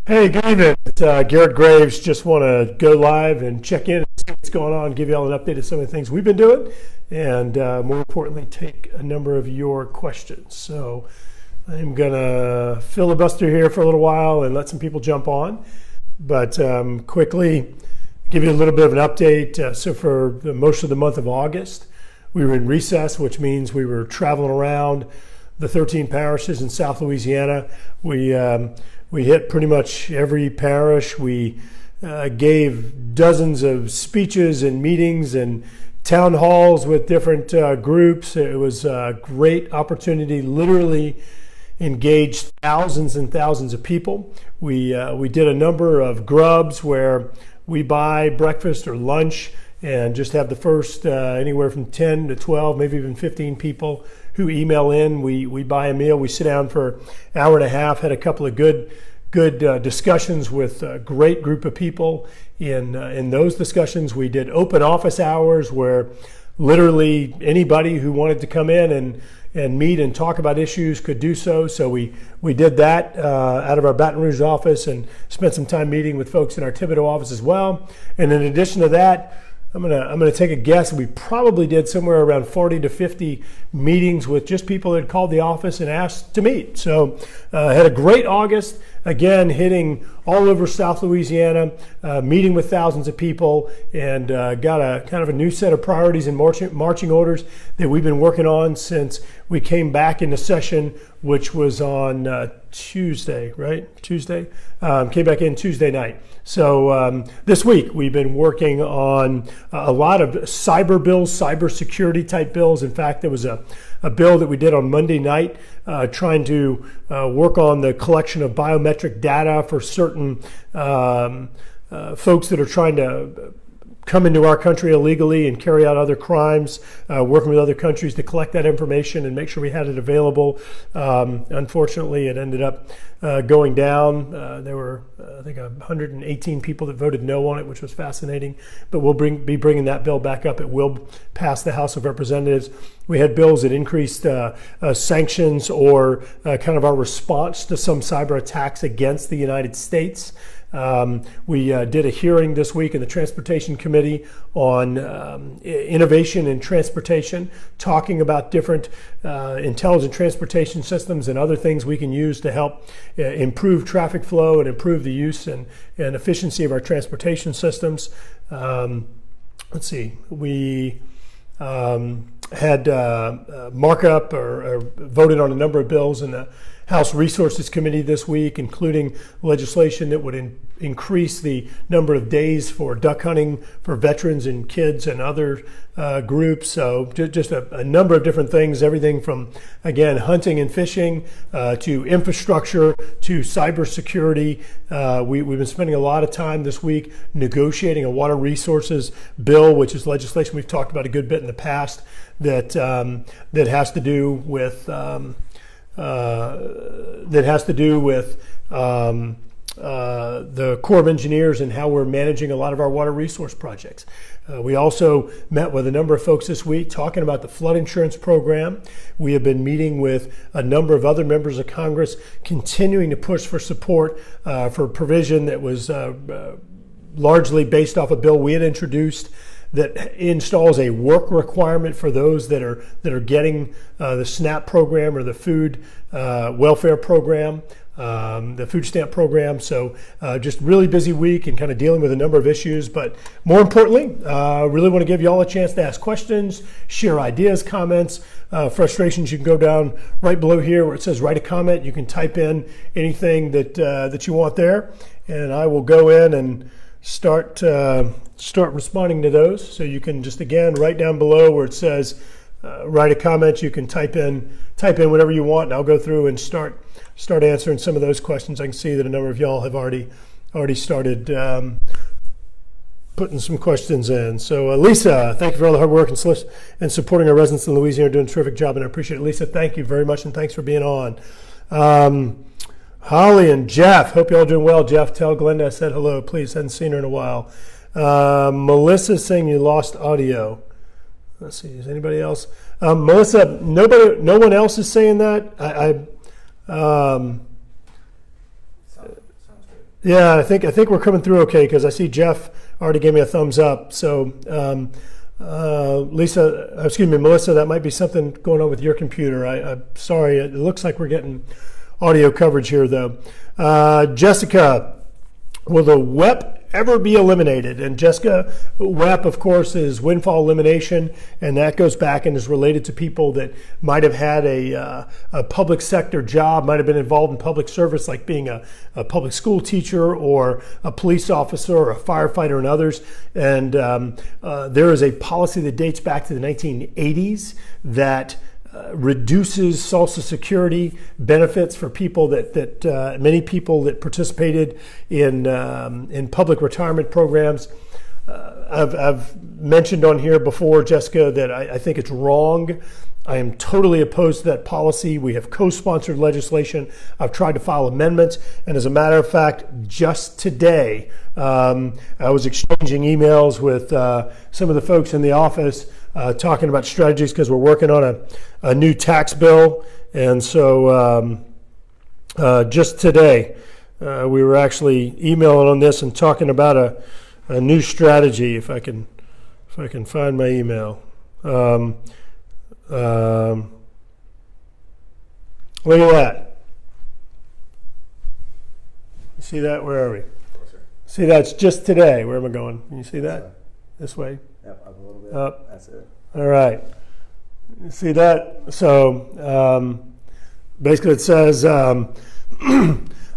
Hey, good evening. It's Garret Graves. Just want to go live and check in and see what's going on, give you all an update of some of the things we've been doing, and more importantly, take a number of your questions. So I'm going to filibuster here for a little while and let some people jump on, but quickly give you a little bit of an update. So for most of the month of August, we were in recess, which means we were traveling around the 13 parishes in South Louisiana. We hit pretty much every parish. We gave dozens of speeches and meetings and town halls with different groups. It was a great opportunity, literally engaged thousands and thousands of people. We did a number of grubs where we buy breakfast or lunch and just have the first anywhere from 10 to 12, maybe even 15 people who email in. We buy a meal. We sit down for an hour and a half, had a couple of good discussions with a great group of people. In those discussions, we did open office hours where literally anybody who wanted to come in and meet and talk about issues could do so. So we did that out of our Baton Rouge office and spent some time meeting with folks in our Thibodeau office as well. And in addition to that, I'm gonna take a guess. We probably did somewhere around 40 to 50 meetings with just people that had called the office and asked to meet. So had a great August, again hitting all over South Louisiana, meeting with thousands of people, and got a kind of a new set of priorities and marching orders that we've been working on since we came back into session, which was on Tuesday, right? Tuesday? Came back in Tuesday night. So this week we've been working on a lot of cyber bills, cybersecurity type bills. In fact, there was a bill that we did on Monday night trying to work on the collection of biometric data for certain folks that are trying to come into our country illegally and carry out other crimes, working with other countries to collect that information and make sure we had it available. Unfortunately, it ended up going down. There were, I think, 118 people that voted no on it, which was fascinating. But we'll be bringing that bill back up. It will pass the House of Representatives. We had bills that increased sanctions or kind of our response to some cyber attacks against the United States. We did a hearing this week in the Transportation Committee on innovation in transportation, talking about different intelligent transportation systems and other things we can use to help improve traffic flow and improve the use and efficiency of our transportation systems. Let's see, we had markup or voted on a number of bills in the House Resources Committee this week, including legislation that would increase the number of days for duck hunting for veterans and kids and other groups. So just a number of different things, everything from, again, hunting and fishing to infrastructure to cybersecurity. We've been spending a lot of time this week negotiating a water resources bill, which is legislation we've talked about a good bit in the past that has to do with the Corps of Engineers and how we're managing a lot of our water resource projects. We also met with a number of folks this week talking about the flood insurance program. We have been meeting with a number of other members of Congress, continuing to push for support for provision that was largely based off a bill we had introduced that installs a work requirement for those that are getting the SNAP program or the food welfare program, the food stamp program. So just really busy week and kind of dealing with a number of issues. But more importantly, really want to give you all a chance to ask questions, share ideas, comments, frustrations. You can go down right below here where it says write a comment. You can type in anything that you want there, and I will go in and start responding to those. So you can just, again, right down below where it says write a comment, you can type in whatever you want, and I'll go through and start answering some of those questions. I can see that a number of y'all have already started putting some questions in. So Lisa, thank you for all the hard work and supporting our residents in Louisiana. Doing a terrific job, and I appreciate it. Lisa, thank you very much, and thanks for being on. Holly and Jeff, hope you all doing well. Jeff, tell Glenda I said hello, please. Hadn't seen her in a while. Melissa's saying you lost audio. Let's see, is anybody else? Melissa, no one else is saying that. Sounds good. Yeah, I think we're coming through okay because I see Jeff already gave me a thumbs up. So, Melissa, that might be something going on with your computer. I'm sorry. It looks like we're getting audio coverage here, though. Jessica, will the WEP ever be eliminated? And Jessica, WEP, of course, is windfall elimination, and that goes back and is related to people that might have had a public sector job, might have been involved in public service, like being a public school teacher or a police officer or a firefighter and others. And there is a policy that dates back to the 1980s that reduces Social Security benefits for people that many people that participated in public retirement programs. I've mentioned on here before, Jessica, that I think it's wrong. I am totally opposed to that policy. We have co-sponsored legislation. I've tried to file amendments. And as a matter of fact, just today, I was exchanging emails with some of the folks in the office talking about strategies because we're working on a new tax bill. And so just today, we were actually emailing on this and talking about a new strategy, if I can find my email. Look at that. You see that? Where are we? See, that's just today. Where am I going? Can you see that? This way? Yep, up a little bit. Up. That's it. All right. You see that? So basically it says,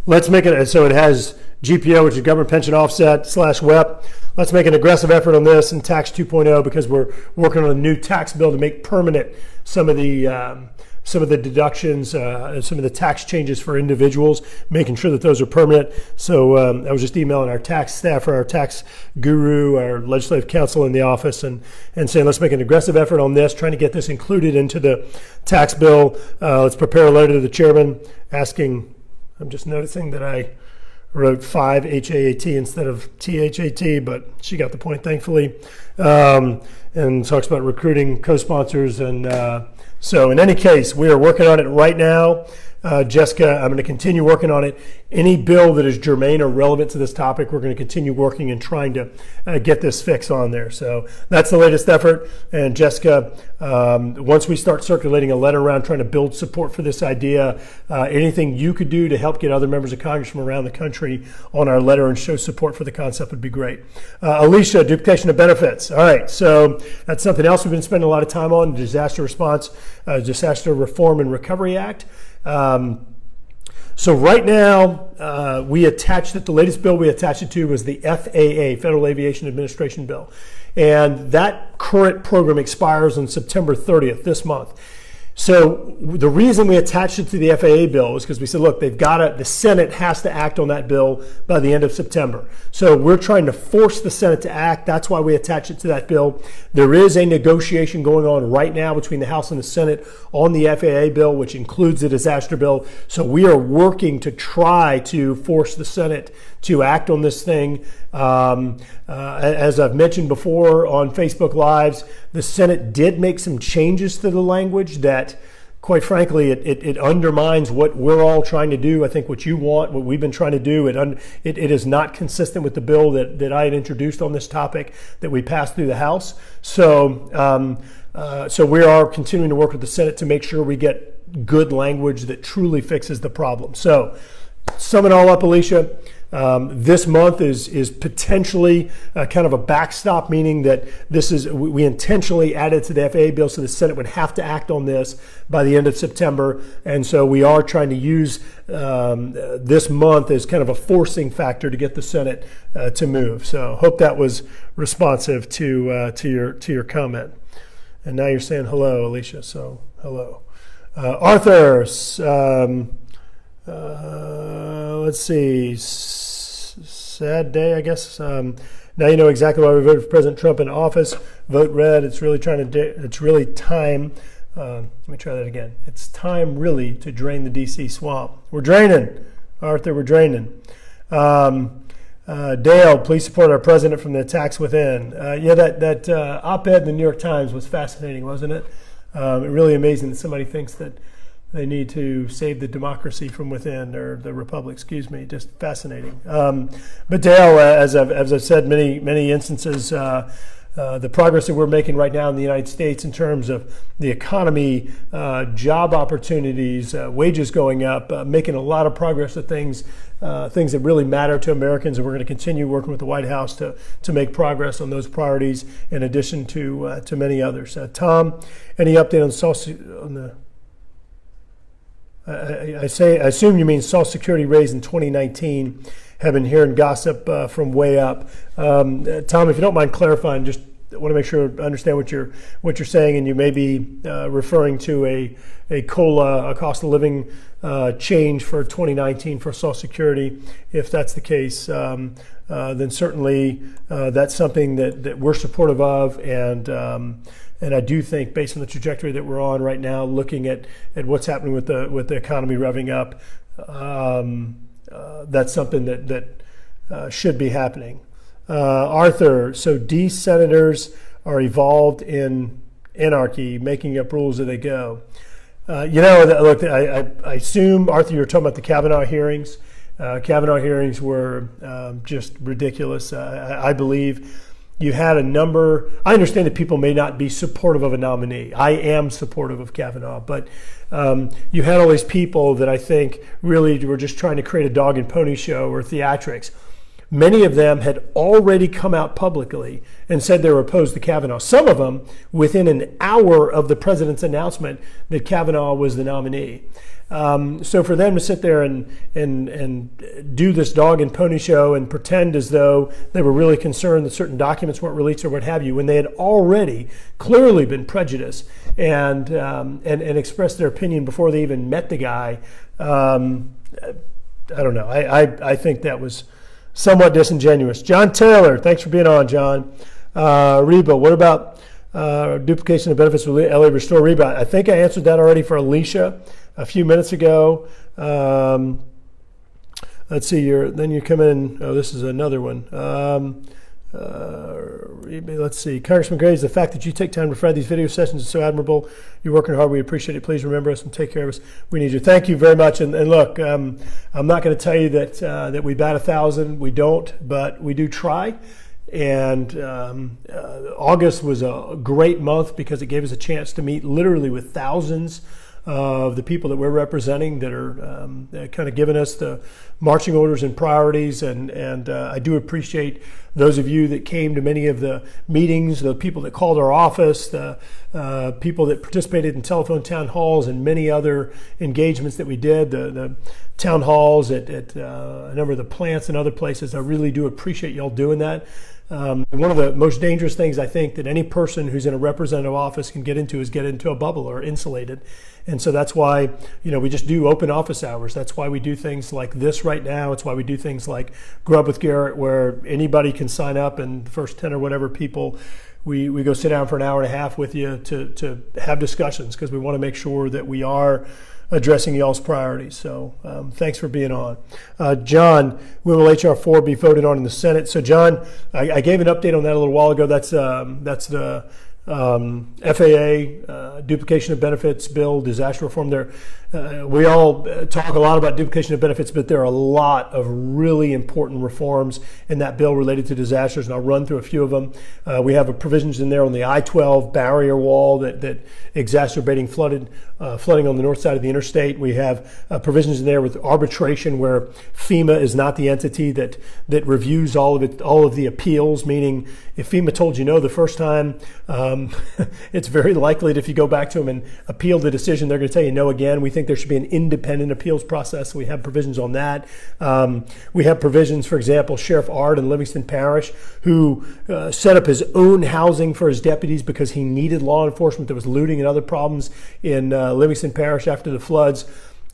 let's make it, so it has GPO, which is Government Pension Offset / WEP. Let's make an aggressive effort on this in Tax 2.0 because we're working on a new tax bill to make permanent some of the deductions, some of the tax changes for individuals, making sure that those are permanent. So I was just emailing our tax staff, or our tax guru, our legislative counsel in the office, and saying let's make an aggressive effort on this, trying to get this included into the tax bill. Let's prepare a letter to the chairman asking. I'm just noticing that I wrote 5 HAAT instead of THAT, but she got the point, thankfully. And talks about recruiting co-sponsors. And so in any case, we are working on it right now. Jessica, I'm going to continue working on it. Any bill that is germane or relevant to this topic, we're going to continue working and trying to get this fix on there. So that's the latest effort. And Jessica, once we start circulating a letter around trying to build support for this idea, anything you could do to help get other members of Congress from around the country on our letter and show support for the concept would be great. Alicia, duplication of benefits. All right, so that's something else we've been spending a lot of time on, Disaster Response, Disaster Reform and Recovery Act. So right now, we attached it, the latest bill we attached it to was the FAA, Federal Aviation Administration Bill. And that current program expires on September 30th, this month. So the reason we attached it to the FAA bill is because we said, look, the Senate has to act on that bill by the end of September. So we're trying to force the Senate to act. That's why we attach it to that bill. There is a negotiation going on right now between the House and the Senate on the FAA bill, which includes the disaster bill. So we are working to try to force the Senate to act on this thing. As I've mentioned before on Facebook Lives, the Senate did make some changes to the language that, quite frankly, it undermines what we're all trying to do. I think what you want, what we've been trying to do, it is not consistent with the bill that I had introduced on this topic that we passed through the House. So we are continuing to work with the Senate to make sure we get good language that truly fixes the problem. So sum it all up, Alicia. This month is potentially kind of a backstop, meaning that we intentionally added to the FAA bill so the Senate would have to act on this by the end of September. And so we are trying to use this month as kind of a forcing factor to get the Senate to move. So hope that was responsive to your comment. And now you're saying hello, Alicia. So hello. Arthur, let's see, sad day, I guess. Now you know exactly why we voted for President Trump in office. Vote red. It's really time. Let me try that again. It's time really to drain the DC swamp. We're draining, Arthur. We're draining. Dale, please support our president from the attacks within. That op-ed in the New York Times was fascinating, wasn't it? Really amazing that somebody thinks that they need to save the democracy from within, or the republic, excuse me. Just fascinating. But Dale, as I've said many instances, the progress that we're making right now in the United States in terms of the economy, job opportunities, wages going up, making a lot of progress with things that really matter to Americans, and we're going to continue working with the White House to make progress on those priorities, in addition to many others. Tom, any update on the? I assume you mean Social Security raised in 2019. Have been hearing gossip from way up. Tom, if you don't mind clarifying, just want to make sure I understand what you're saying, and you may be referring to a COLA, a cost of living change for 2019 for Social Security. If that's the case, then certainly that's something that we're supportive of, and I do think, based on the trajectory that we're on right now, looking at what's happening with the economy revving up, that's something that should be happening. Arthur, so D senators are evolved in anarchy, making up rules as they go. Look, I assume, Arthur, you're talking about the Kavanaugh hearings. Kavanaugh hearings were just ridiculous. I believe you had a number. I understand that people may not be supportive of a nominee. I am supportive of Kavanaugh, but you had all these people that I think really were just trying to create a dog and pony show or theatrics. Many of them had already come out publicly and said they were opposed to Kavanaugh. Some of them within an hour of the president's announcement that Kavanaugh was the nominee. So for them to sit there and do this dog and pony show and pretend as though they were really concerned that certain documents weren't released or what have you, when they had already clearly been prejudiced and expressed their opinion before they even met the guy, I don't know. I think that was somewhat disingenuous. John Taylor, thanks for being on, John. Reba, what about duplication of benefits with LA Restore? Reba, I think I answered that already for Alicia a few minutes ago. Let's see, then you come in. Oh, this is another one. Let's see. Congressman Graves, the fact that you take time to provide these video sessions is so admirable. You're working hard. We appreciate it. Please remember us and take care of us. We need you. Thank you very much. And look, I'm not going to tell you that we bat 1,000. We don't, but we do try. And August was a great month because it gave us a chance to meet literally with thousands of the people that we're representing that are kind of giving us the marching orders and priorities. And I do appreciate those of you that came to many of the meetings, the people that called our office, the people that participated in telephone town halls and many other engagements that we did, the town halls at a number of the plants and other places. I really do appreciate y'all doing that. One of the most dangerous things I think that any person who's in a representative office can get into is get into a bubble or insulated. And so that's why, we just do open office hours. That's why we do things like this right now. It's why we do things like Grub with Garret, where anybody can sign up, and the first 10 or whatever people, we go sit down for an hour and a half with you to have discussions, because we want to make sure that we are addressing y'all's priorities. So thanks for being on. John, when will HR 4 be voted on in the Senate? So John, I gave an update on that a little while ago. That's the FAA, duplication of benefits bill, disaster reform. There, we all talk a lot about duplication of benefits, but there are a lot of really important reforms in that bill related to disasters, and I'll run through a few of them. We have provisions in there on the I-12 barrier wall that exacerbating flooding on the north side of the interstate. We have provisions in there with arbitration, where FEMA is not the entity that reviews all of the appeals, meaning if FEMA told you no the first time, it's very likely that if you go back to them and appeal the decision, they're going to tell you no again. We think there should be an independent appeals process. We have provisions on that. We have provisions, for example, Sheriff Ard in Livingston Parish, who set up his own housing for his deputies because he needed law enforcement. There was looting and other problems in Livingston Parish after the floods,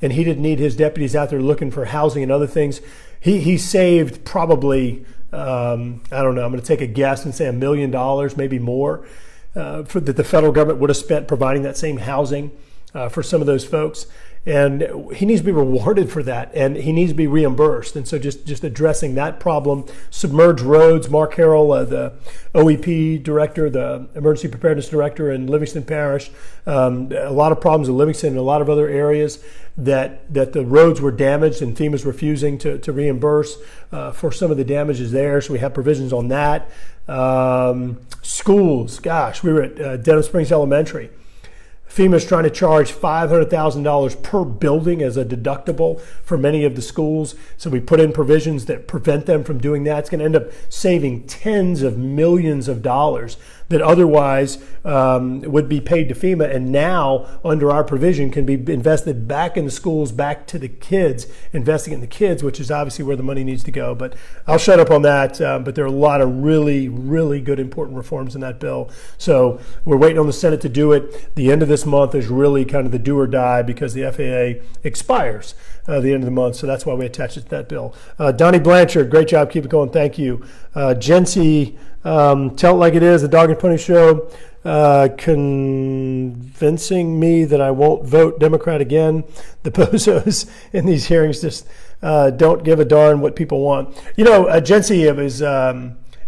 and he didn't need his deputies out there looking for housing and other things. He saved probably, I don't know, I'm going to take a guess and say $1 million, maybe more, that the federal government would have spent providing that same housing for some of those folks. and he needs to be rewarded for that, and he needs to be reimbursed. And so just addressing that problem. Submerged roads. Mark Harrell, the OEP director, the Emergency Preparedness Director in Livingston Parish, a lot of problems in Livingston and a lot of other areas that the roads were damaged, and FEMA's refusing to reimburse for some of the damages there. So we have provisions on that. Schools, gosh, we were at Denham Springs Elementary. FEMA's trying to charge $500,000 per building as a deductible for many of the schools. So we put in provisions that prevent them from doing that. It's going to end up saving tens of millions of dollars that otherwise would be paid to FEMA, and now under our provision can be invested back in the schools, back to the kids, investing in the kids, which is obviously where the money needs to go. But I'll shut up on that. But there are a lot of really, really good, important reforms in that bill. So we're waiting on the Senate to do it. The end of this month is really kind of the do or die because the FAA expires the end of the month. So that's why we attached it to that bill. Donnie Blanchard, great job. Keep it going. Thank you. Jency, Tell It Like It Is, the Dog and Pony Show, convincing me that I won't vote Democrat again. The bozos in these hearings just don't give a darn what people want. You know, Jency,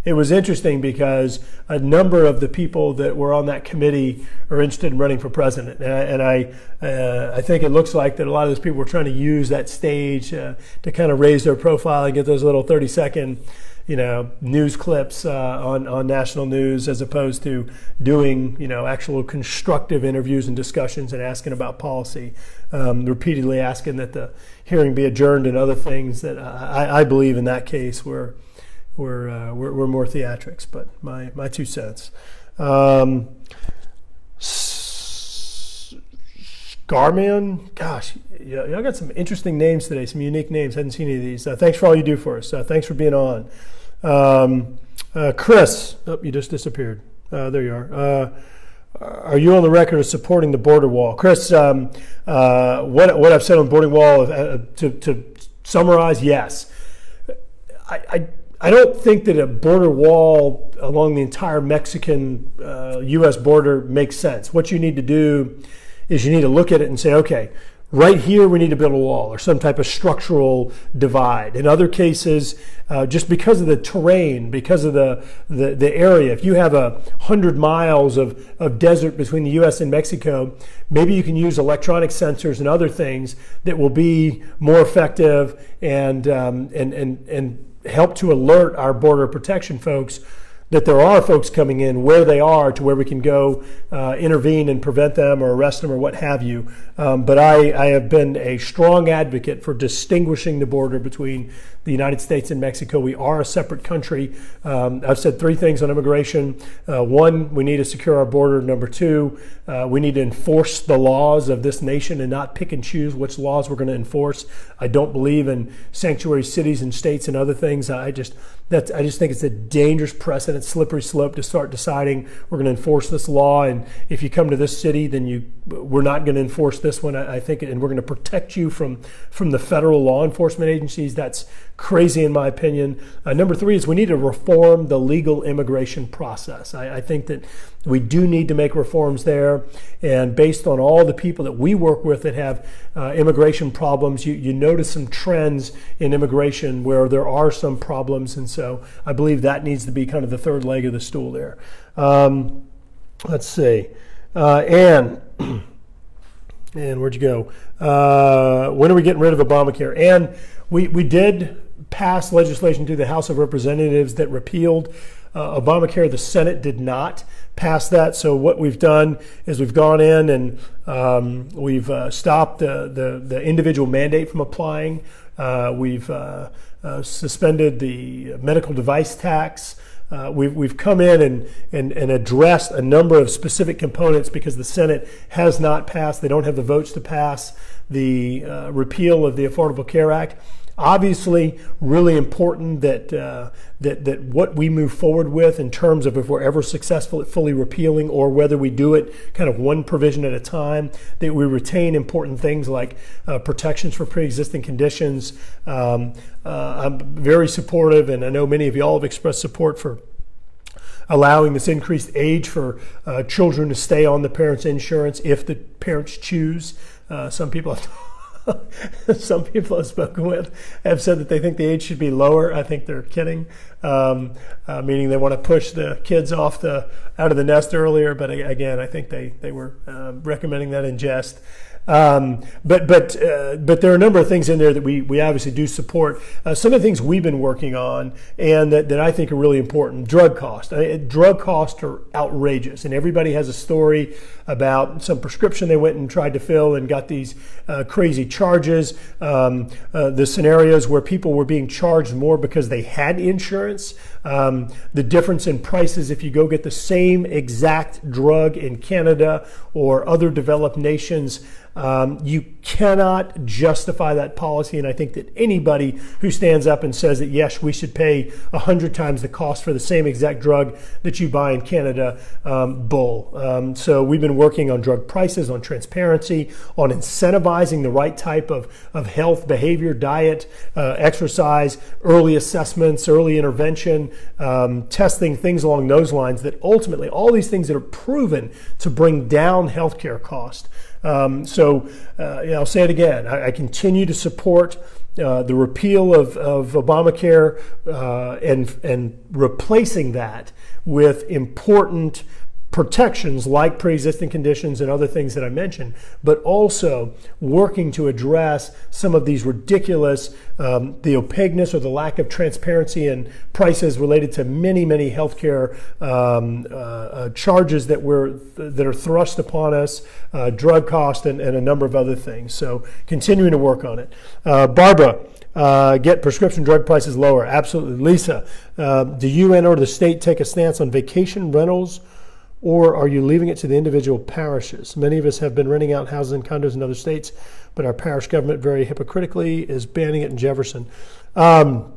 it was interesting because a number of the people that were on that committee are interested in running for president. And I think it looks like that a lot of those people were trying to use that stage to kind of raise their profile and get those little 30-second news clips on national news, as opposed to doing, actual constructive interviews and discussions and asking about policy, repeatedly asking that the hearing be adjourned and other things that I believe in that case were more theatrics, but my 2 cents. Scarman, gosh, y'all got some interesting names today, some unique names. Hadn't seen any of these. Thanks for all you do for us. Thanks for being on. Chris, you just disappeared. There you are. Are you on the record of supporting the border wall? Chris, what I've said on the border wall, to summarize, yes. I don't think that a border wall along the entire Mexican U.S. border makes sense. What you need to do is you need to look at it and say, okay, right here we need to build a wall or some type of structural divide. In other cases, just because of the terrain, because of the area, if you have 100 miles of desert between the U.S. and Mexico, maybe you can use electronic sensors and other things that will be more effective and help to alert our border protection folks that there are folks coming in where they are, to where we can go intervene and prevent them or arrest them or what have you. But I have been a strong advocate for distinguishing the border between the United States and Mexico. We are a separate country. I've said 3 things on immigration. 1, we need to secure our border. Number 2, we need to enforce the laws of this nation and not pick and choose which laws we're going to enforce. I don't believe in sanctuary cities and states and other things. I just think it's a dangerous precedent, slippery slope to start deciding we're going to enforce this law, and if you come to this city, then we're not going to enforce this one. I think, and we're going to protect you from the federal law enforcement agencies. That's crazy in my opinion. Number 3 is we need to reform the legal immigration process. I think that we do need to make reforms there, and based on all the people that we work with that have immigration problems, you notice some trends in immigration where there are some problems, and so I believe that needs to be kind of the 3rd leg of the stool there. Let's see. Ann, where'd you go? When are we getting rid of Obamacare? And we did pass legislation through the House of Representatives that repealed Obamacare. The Senate did not pass that. So what we've done is we've gone in and we've stopped the individual mandate from applying. We've suspended the medical device tax. We've come in and addressed a number of specific components because the Senate has not passed. They don't have the votes to pass the repeal of the Affordable Care Act. Obviously, really important that what we move forward with in terms of if we're ever successful at fully repealing, or whether we do it kind of one provision at a time, that we retain important things like protections for pre-existing conditions. I'm very supportive, and I know many of you all have expressed support for allowing this increased age for children to stay on the parents' insurance if the parents choose. Some people have Some people I've spoken with have said that they think the age should be lower. I think they're kidding, meaning they want to push the kids out of the nest earlier. But again, I think they were recommending that in jest. But there are a number of things in there that we obviously do support. Some of the things we've been working on and that I think are really important. Drug costs. Drug costs are outrageous, and everybody has a story about some prescription they went and tried to fill and got these crazy charges. The scenarios where people were being charged more because they had insurance. The difference in prices if you go get the same exact drug in Canada or other developed nations. You cannot justify that policy, and I think that anybody who stands up and says that yes, we should pay 100 times the cost for the same exact drug that you buy in Canada, bull. So we've been working on drug prices, on transparency, on incentivizing the right type of health, behavior, diet, exercise, early assessments, early intervention, testing, things along those lines, that ultimately all these things that are proven to bring down healthcare cost. I'll say it again. I continue to support the repeal of Obamacare and replacing that with important protections like pre-existing conditions and other things that I mentioned, but also working to address some of these ridiculous, the opaqueness or the lack of transparency in prices related to many healthcare charges that are thrust upon us, drug cost and a number of other things. So continuing to work on it. Barbara, get prescription drug prices lower. Absolutely. Lisa, do you and or the state take a stance on vacation rentals, or are you leaving it to the individual parishes? Many of us have been renting out houses and condos in other states, but our parish government very hypocritically is banning it in Jefferson. Lisa,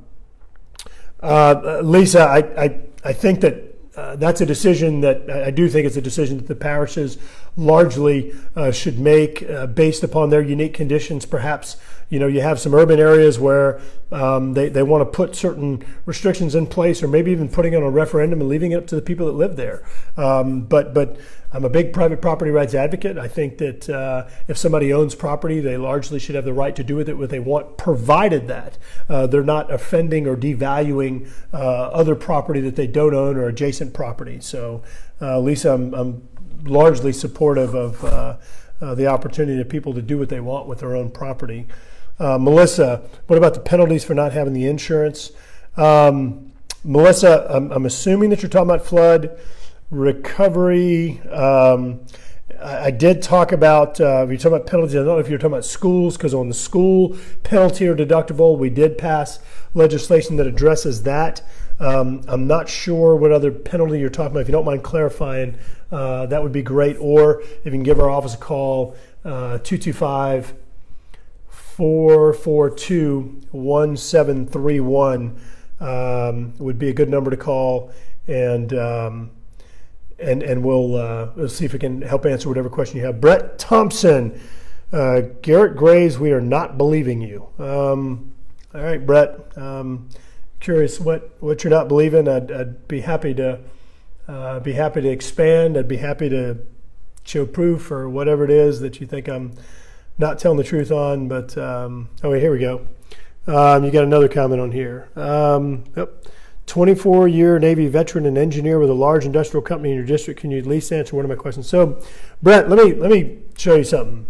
I think that that's a decision that I do think it's a decision that the parishes largely should make based upon their unique conditions. Perhaps, you have some urban areas where they want to put certain restrictions in place, or maybe even putting it on a referendum and leaving it up to the people that live there. But I'm a big private property rights advocate. I think that if somebody owns property, they largely should have the right to do with it what they want, provided that they're not offending or devaluing other property that they don't own or adjacent property. So, Lisa, I'm largely supportive of the opportunity of people to do what they want with their own property. Melissa, what about the penalties for not having the insurance? Melissa, I'm assuming that you're talking about flood recovery. I did talk about, if you're talking about penalties, I don't know if you're talking about schools, because on the school penalty or deductible, we did pass legislation that addresses that. I'm not sure what other penalty you're talking about. If you don't mind clarifying, that would be great. Or if you can give our office a call, 225-442-1731 would be a good number to call, and we'll see if we can help answer whatever question you have. Brett Thompson, Garret Graves, we are not believing you. All right, Brett. Curious what you're not believing. I'd be happy to expand. I'd be happy to show proof or whatever it is that you think I'm not telling the truth on. But here we go. You got another comment on here. 24-year Navy veteran and engineer with a large industrial company in your district. Can you at least answer one of my questions? So, Brett, let me show you something.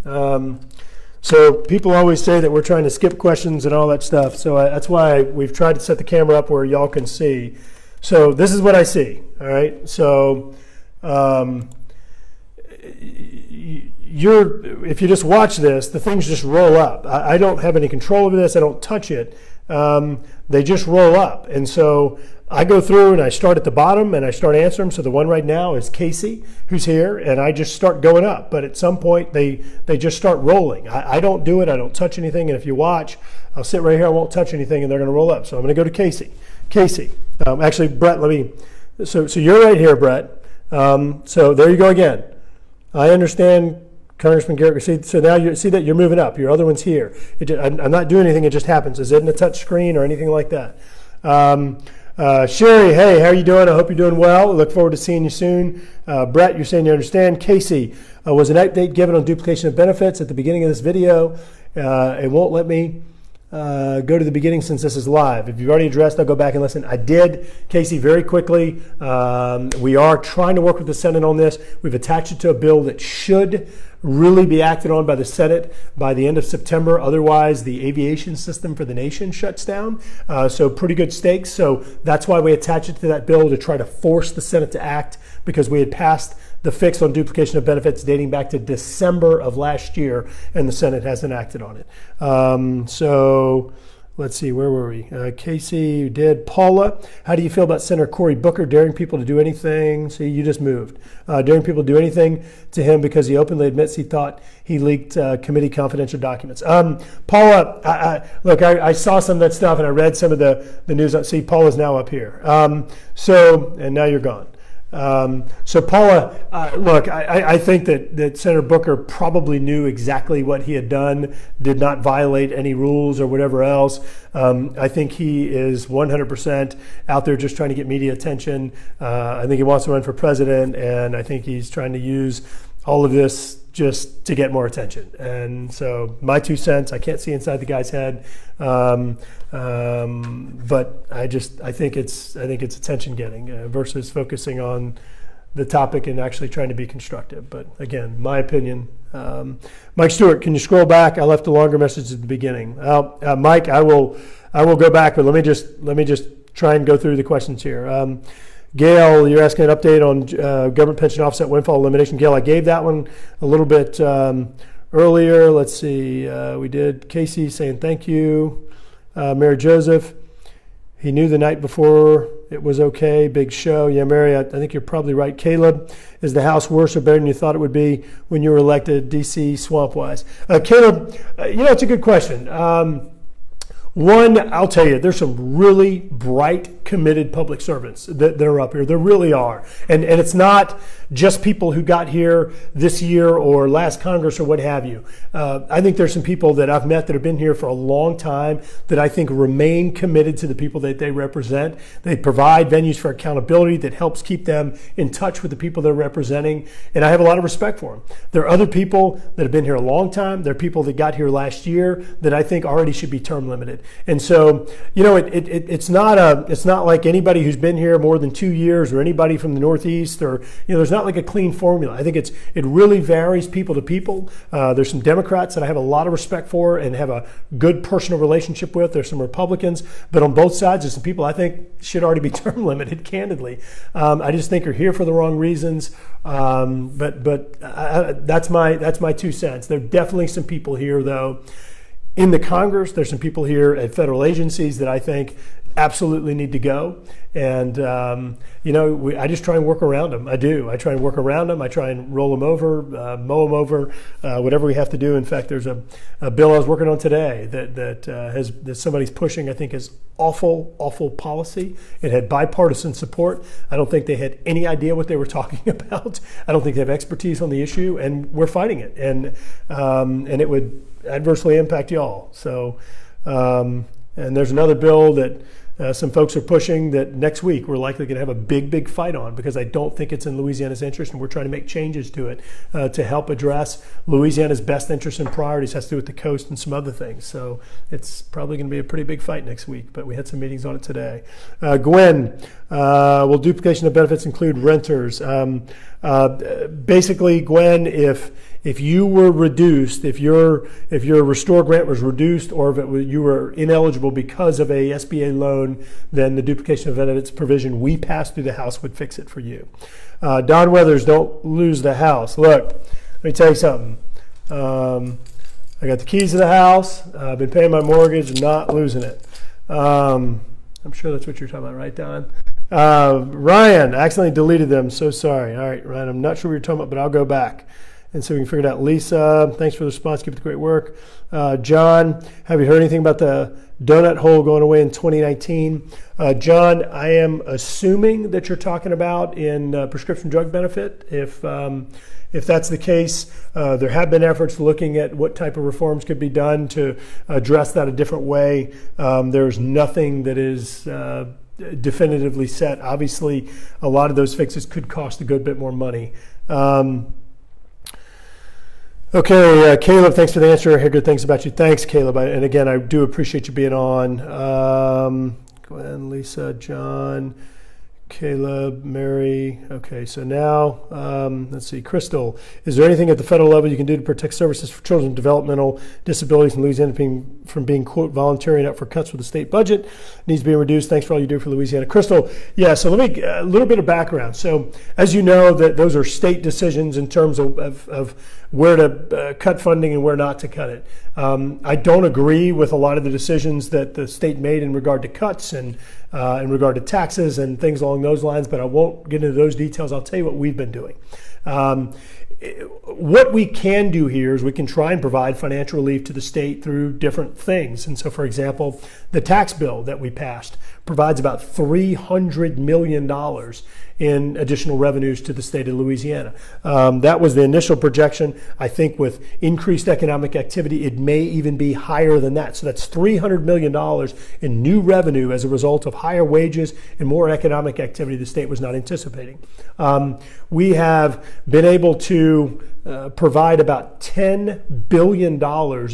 So people always say that we're trying to skip questions and all that stuff. So that's why we've tried to set the camera up where y'all can see. So this is what I see. All right. So if you just watch this, the things just roll up. I don't have any control over this. I don't touch it. They just roll up. And so I go through and I start at the bottom and I start answering them. So the one right now is Casey, who's here, and I just start going up. But at some point, they just start rolling. I don't do it. I don't touch anything. And if you watch, I'll sit right here. I won't touch anything, and they're going to roll up. So I'm going to go to Casey. Casey. Actually, Brett, so you're right here, Brett. So there you go again. I understand, Congressman Garret. So now you see that you're moving up. Your other one's here. I'm not doing anything. It just happens. Is it in a touch screen or anything like that? Sherry, hey, how are you doing? I hope you're doing well. I look forward to seeing you soon. Brett, you're saying you understand. Casey, was an update given on duplication of benefits at the beginning of this video? It won't let me go to the beginning since this is live. If you've already addressed, I'll go back and listen. I did, Casey, very quickly. We are trying to work with the Senate on this. We've attached it to a bill that should really be acted on by the Senate by the end of September. Otherwise, the aviation system for the nation shuts down. So pretty good stakes. So that's why we attach it to that bill, to try to force the Senate to act, because we had passed the fix on duplication of benefits dating back to December of last year, and the Senate hasn't acted on it. So let's see, where were we? Casey, you did. Paula, how do you feel about Senator Cory Booker daring people to do anything? See, you just moved. Daring people to do anything to him because he openly admits he thought he leaked committee confidential documents. Paula, look, I saw some of that stuff and I read some of the news. See, Paula's now up here. And now you're gone. So Paula, look, I think that Senator Booker probably knew exactly what he had done, did not violate any rules or whatever else. I think he is 100% out there just trying to get media attention. I think he wants to run for president, and I think he's trying to use all of this just to get more attention. And so my 2 cents, I can't see inside the guy's head. But I think it's attention getting versus focusing on the topic and actually trying to be constructive. But again, my opinion. Mike Stewart, can you scroll back? I left a longer message at the beginning. Mike, I will go back, but let me just try and go through the questions here. Gail, you're asking an update on government pension offset windfall elimination. Gail, I gave that one a little bit earlier. Let's see. We did. Casey saying thank you. Mary Joseph, he knew the night before it was okay. Big show. Yeah, Mary, I think you're probably right. Caleb, is the House worse or better than you thought it would be when you were elected, D.C. swamp-wise? Caleb, it's a good question. One, I'll tell you, there's some really bright, committed public servants that are up here. There really are. And it's not just people who got here this year or last Congress or what have you. I think there's some people that I've met that have been here for a long time that I think remain committed to the people that they represent. They provide venues for accountability that helps keep them in touch with the people they're representing. And I have a lot of respect for them. There are other people that have been here a long time. There are people that got here last year that I think already should be term limited. And so, it's not like anybody who's been here more than 2 years or anybody from the Northeast, or, there's not like a clean formula. I think it really varies people to people. There's some Democrats that I have a lot of respect for and have a good personal relationship with. There's some Republicans, but on both sides, there's some people I think should already be term limited, candidly. I just think are here for the wrong reasons. But that's my 2 cents. There are definitely some people here, though, in the Congress. There's some people here at federal agencies that I think absolutely need to go. And, I just try and work around them. I do. I try and work around them. I try and roll them over, mow them over, whatever we have to do. In fact, there's a bill I was working on today that somebody's pushing, I think, is awful policy. It had bipartisan support. I don't think they had any idea what they were talking about. I don't think they have expertise on the issue, and we're fighting it. And it would adversely impact y'all. So, and there's another bill that some folks are pushing that next week we're likely going to have a big fight on, because I don't think it's in Louisiana's interest, and we're trying to make changes to it to help address Louisiana's best interests and priorities. It has to do with the coast and some other things. So it's probably going to be a pretty big fight next week, but we had some meetings on it today. Gwen, will duplication of benefits include renters? Basically, Gwen, if you were reduced, if your restore grant was reduced, or if you were ineligible because of a SBA loan, then the duplication of benefits provision we passed through the House would fix it for you. Don Weathers, don't lose the house. Look, let me tell you something. I got the keys to the house. I've been paying my mortgage, not losing it. I'm sure that's what you're talking about, right, Don? Ryan, I accidentally deleted them. So sorry. All right, Ryan, I'm not sure what you're talking about, but I'll go back and so we can figure it out. Lisa, thanks for the response. Keep up the great work. John, have you heard anything about the donut hole going away in 2019? John, I am assuming that you're talking about in prescription drug benefit. If that's the case, there have been efforts looking at what type of reforms could be done to address that a different way. There's nothing that is definitively set. Obviously, a lot of those fixes could cost a good bit more money. Caleb, thanks for the answer. I hear good things about you. Thanks, Caleb. And again, I do appreciate you being on. Glenn, Lisa, John, Caleb, Mary. Okay, so now, let's see. Crystal, is there anything at the federal level you can do to protect services for children with developmental disabilities in Louisiana from being, quote, voluntary and up for cuts with the state budget? Needs to be reduced. Thanks for all you do for Louisiana. Crystal, yeah, so let me, a little bit of background. So as you know, that those are state decisions in terms of where to cut funding and where not to cut it. I don't agree with a lot of the decisions that the state made in regard to cuts and in regard to taxes and things along those lines, but I won't get into those details. I'll tell you what we've been doing. What we can do here is we can try and provide financial relief to the state through different things. And so, for example, the tax bill that we passed provides about $300 million in additional revenues to the state of Louisiana. That was the initial projection. I think with increased economic activity, it may even be higher than that. So that's $300 million in new revenue as a result of higher wages and more economic activity the state was not anticipating. We have been able to provide about $10 billion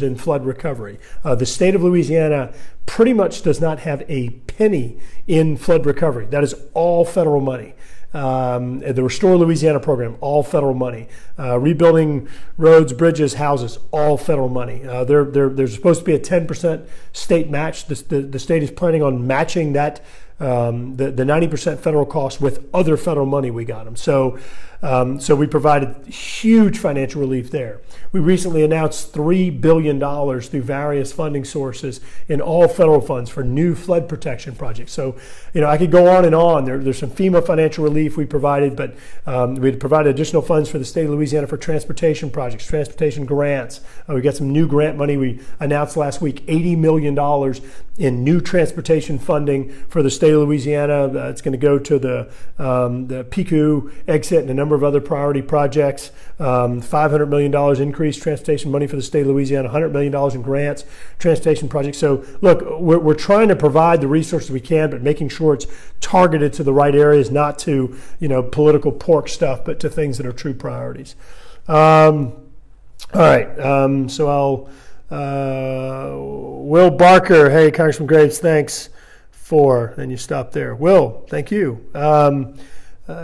in flood recovery. The state of Louisiana pretty much does not have a penny in flood recovery. That is all federal money. The Restore Louisiana program, all federal money. Rebuilding roads, bridges, houses, all federal money. There's supposed to be a 10% state match. The state is planning on matching that, the 90% federal cost with other federal money we got them. So we provided huge financial relief there. We recently announced $3 billion through various funding sources in all federal funds for new flood protection projects. So, I could go on and on. There's some FEMA financial relief we provided, but we provided additional funds for the state of Louisiana for transportation projects, transportation grants. We got some new grant money we announced last week, $80 million in new transportation funding for the state of Louisiana. It's going to go to the PICU exit and a number of other priority projects. $500 million increased transportation money for the state of Louisiana, $100 million in grants, transportation projects. So look, we're trying to provide the resources we can, but making sure it's targeted to the right areas, not to, political pork stuff, but to things that are true priorities. All right, so Will Barker, hey, Congressman Graves, thanks for, and you stop there. Will, thank you.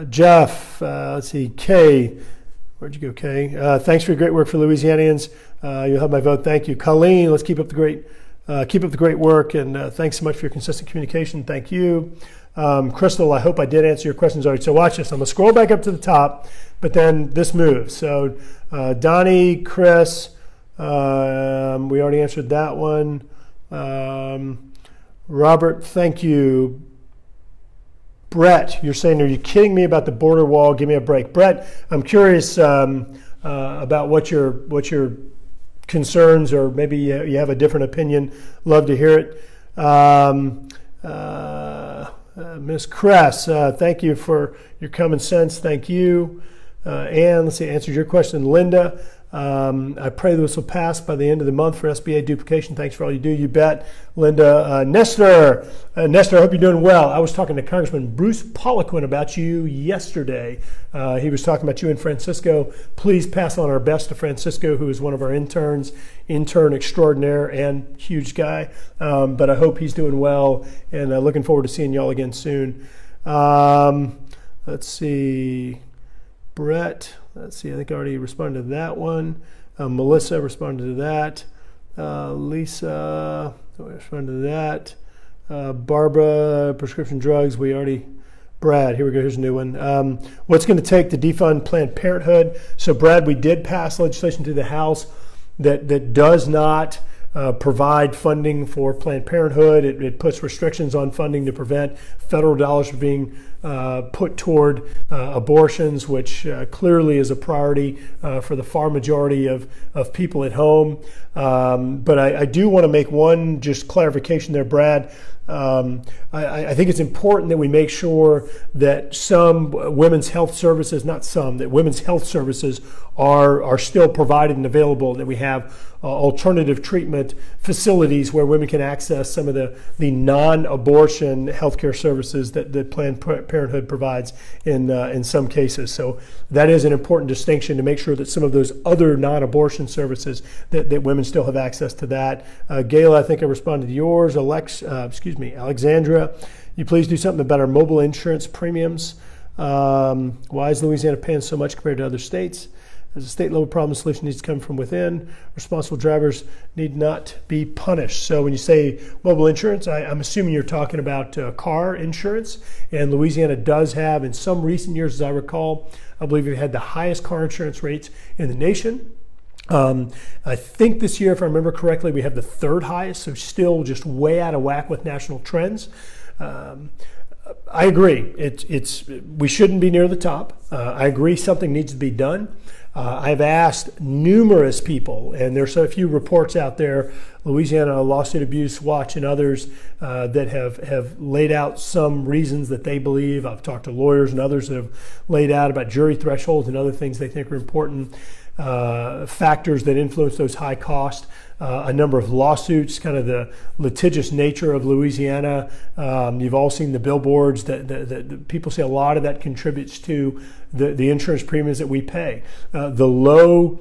Jeff, let's see, Kay, where'd you go, Kay? Thanks for your great work for Louisianians. You'll have my vote, thank you. Colleen, let's keep up the great work, and thanks so much for your consistent communication, thank you. Crystal, I hope I did answer your questions already. So watch this, I'm gonna scroll back up to the top, but then this moves. So Donnie, Chris, we already answered that one. Robert, thank you. Brett, you're saying, are you kidding me about the border wall? Give me a break. Brett, I'm curious about what your concerns, or maybe you have a different opinion. Love to hear it. Ms. Kress, thank you for your common sense. Thank you. And let's see, answered your question. Linda, I pray this will pass by the end of the month for SBA duplication. Thanks for all you do. You bet. Linda, Nestor, I hope you're doing well. I was talking to Congressman Bruce Poliquin about you yesterday. He was talking about you in Francisco. Please pass on our best to Francisco, who is one of our interns, intern extraordinaire and huge guy. But I hope he's doing well, and looking forward to seeing y'all again soon. Let's see. Brett, let's see, I think I already responded to that one. Melissa responded to that. Lisa, responded to that. Barbara, prescription drugs, Brad, here we go, here's a new one. What's going to take to defund Planned Parenthood? So Brad, we did pass legislation to the House that does not provide funding for Planned Parenthood. It puts restrictions on funding to prevent federal dollars from being put toward abortions, which clearly is a priority for the far majority of people at home. But I do want to make one just clarification there, Brad. I think it's important that we make sure that women's health services are still provided and available, and that we have alternative treatment facilities where women can access some of the non-abortion healthcare services that Planned Parenthood provides in some cases. So that is an important distinction to make sure that some of those other non-abortion services that women still have access to that. Gail, I think I responded to yours. Alexandra, you please do something about our mobile insurance premiums. Why is Louisiana paying so much compared to other states? As a state level problem, the solution needs to come from within. Responsible drivers need not be punished. So when you say mobile insurance, I'm assuming you're talking about car insurance. And Louisiana does have, in some recent years, as I recall, I believe we've had the highest car insurance rates in the nation. I think this year, if I remember correctly, we have the third highest, so still just way out of whack with national trends. I agree. We shouldn't be near the top. I agree something needs to be done. I've asked numerous people, and there's a few reports out there, Louisiana Lawsuit Abuse Watch and others, that have laid out some reasons that they believe. I've talked to lawyers and others that have laid out about jury thresholds and other things they think are important. Factors that influence those high costs, a number of lawsuits, kind of the litigious nature of Louisiana. You've all seen the billboards that people say a lot of that contributes to the insurance premiums that we pay. The low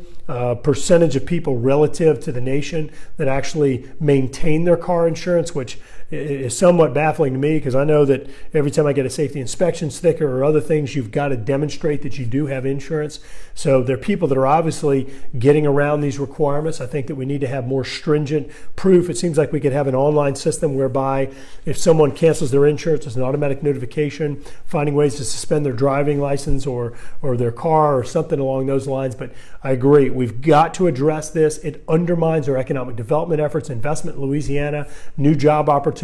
percentage of people relative to the nation that actually maintain their car insurance, which is somewhat baffling to me because I know that every time I get a safety inspection sticker or other things, you've got to demonstrate that you do have insurance. So there are people that are obviously getting around these requirements. I think that we need to have more stringent proof. It seems like we could have an online system whereby if someone cancels their insurance, it's an automatic notification, finding ways to suspend their driving license or their car or something along those lines. But I agree, we've got to address this. It undermines our economic development efforts, investment in Louisiana, new job opportunities.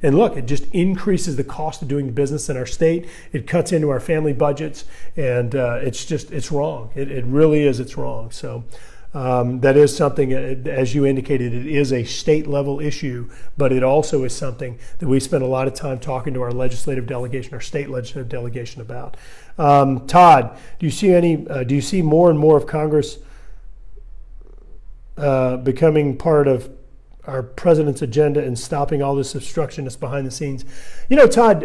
And look, it just increases the cost of doing business in our state. It cuts into our family budgets, and it's wrong. It really is, it's wrong. So that is something, as you indicated, it is a state level issue, but it also is something that we spend a lot of time talking to our legislative delegation, our state legislative delegation about. Todd, do you see more and more of Congress becoming part of our president's agenda and stopping all this obstructionist behind the scenes? You know, Todd,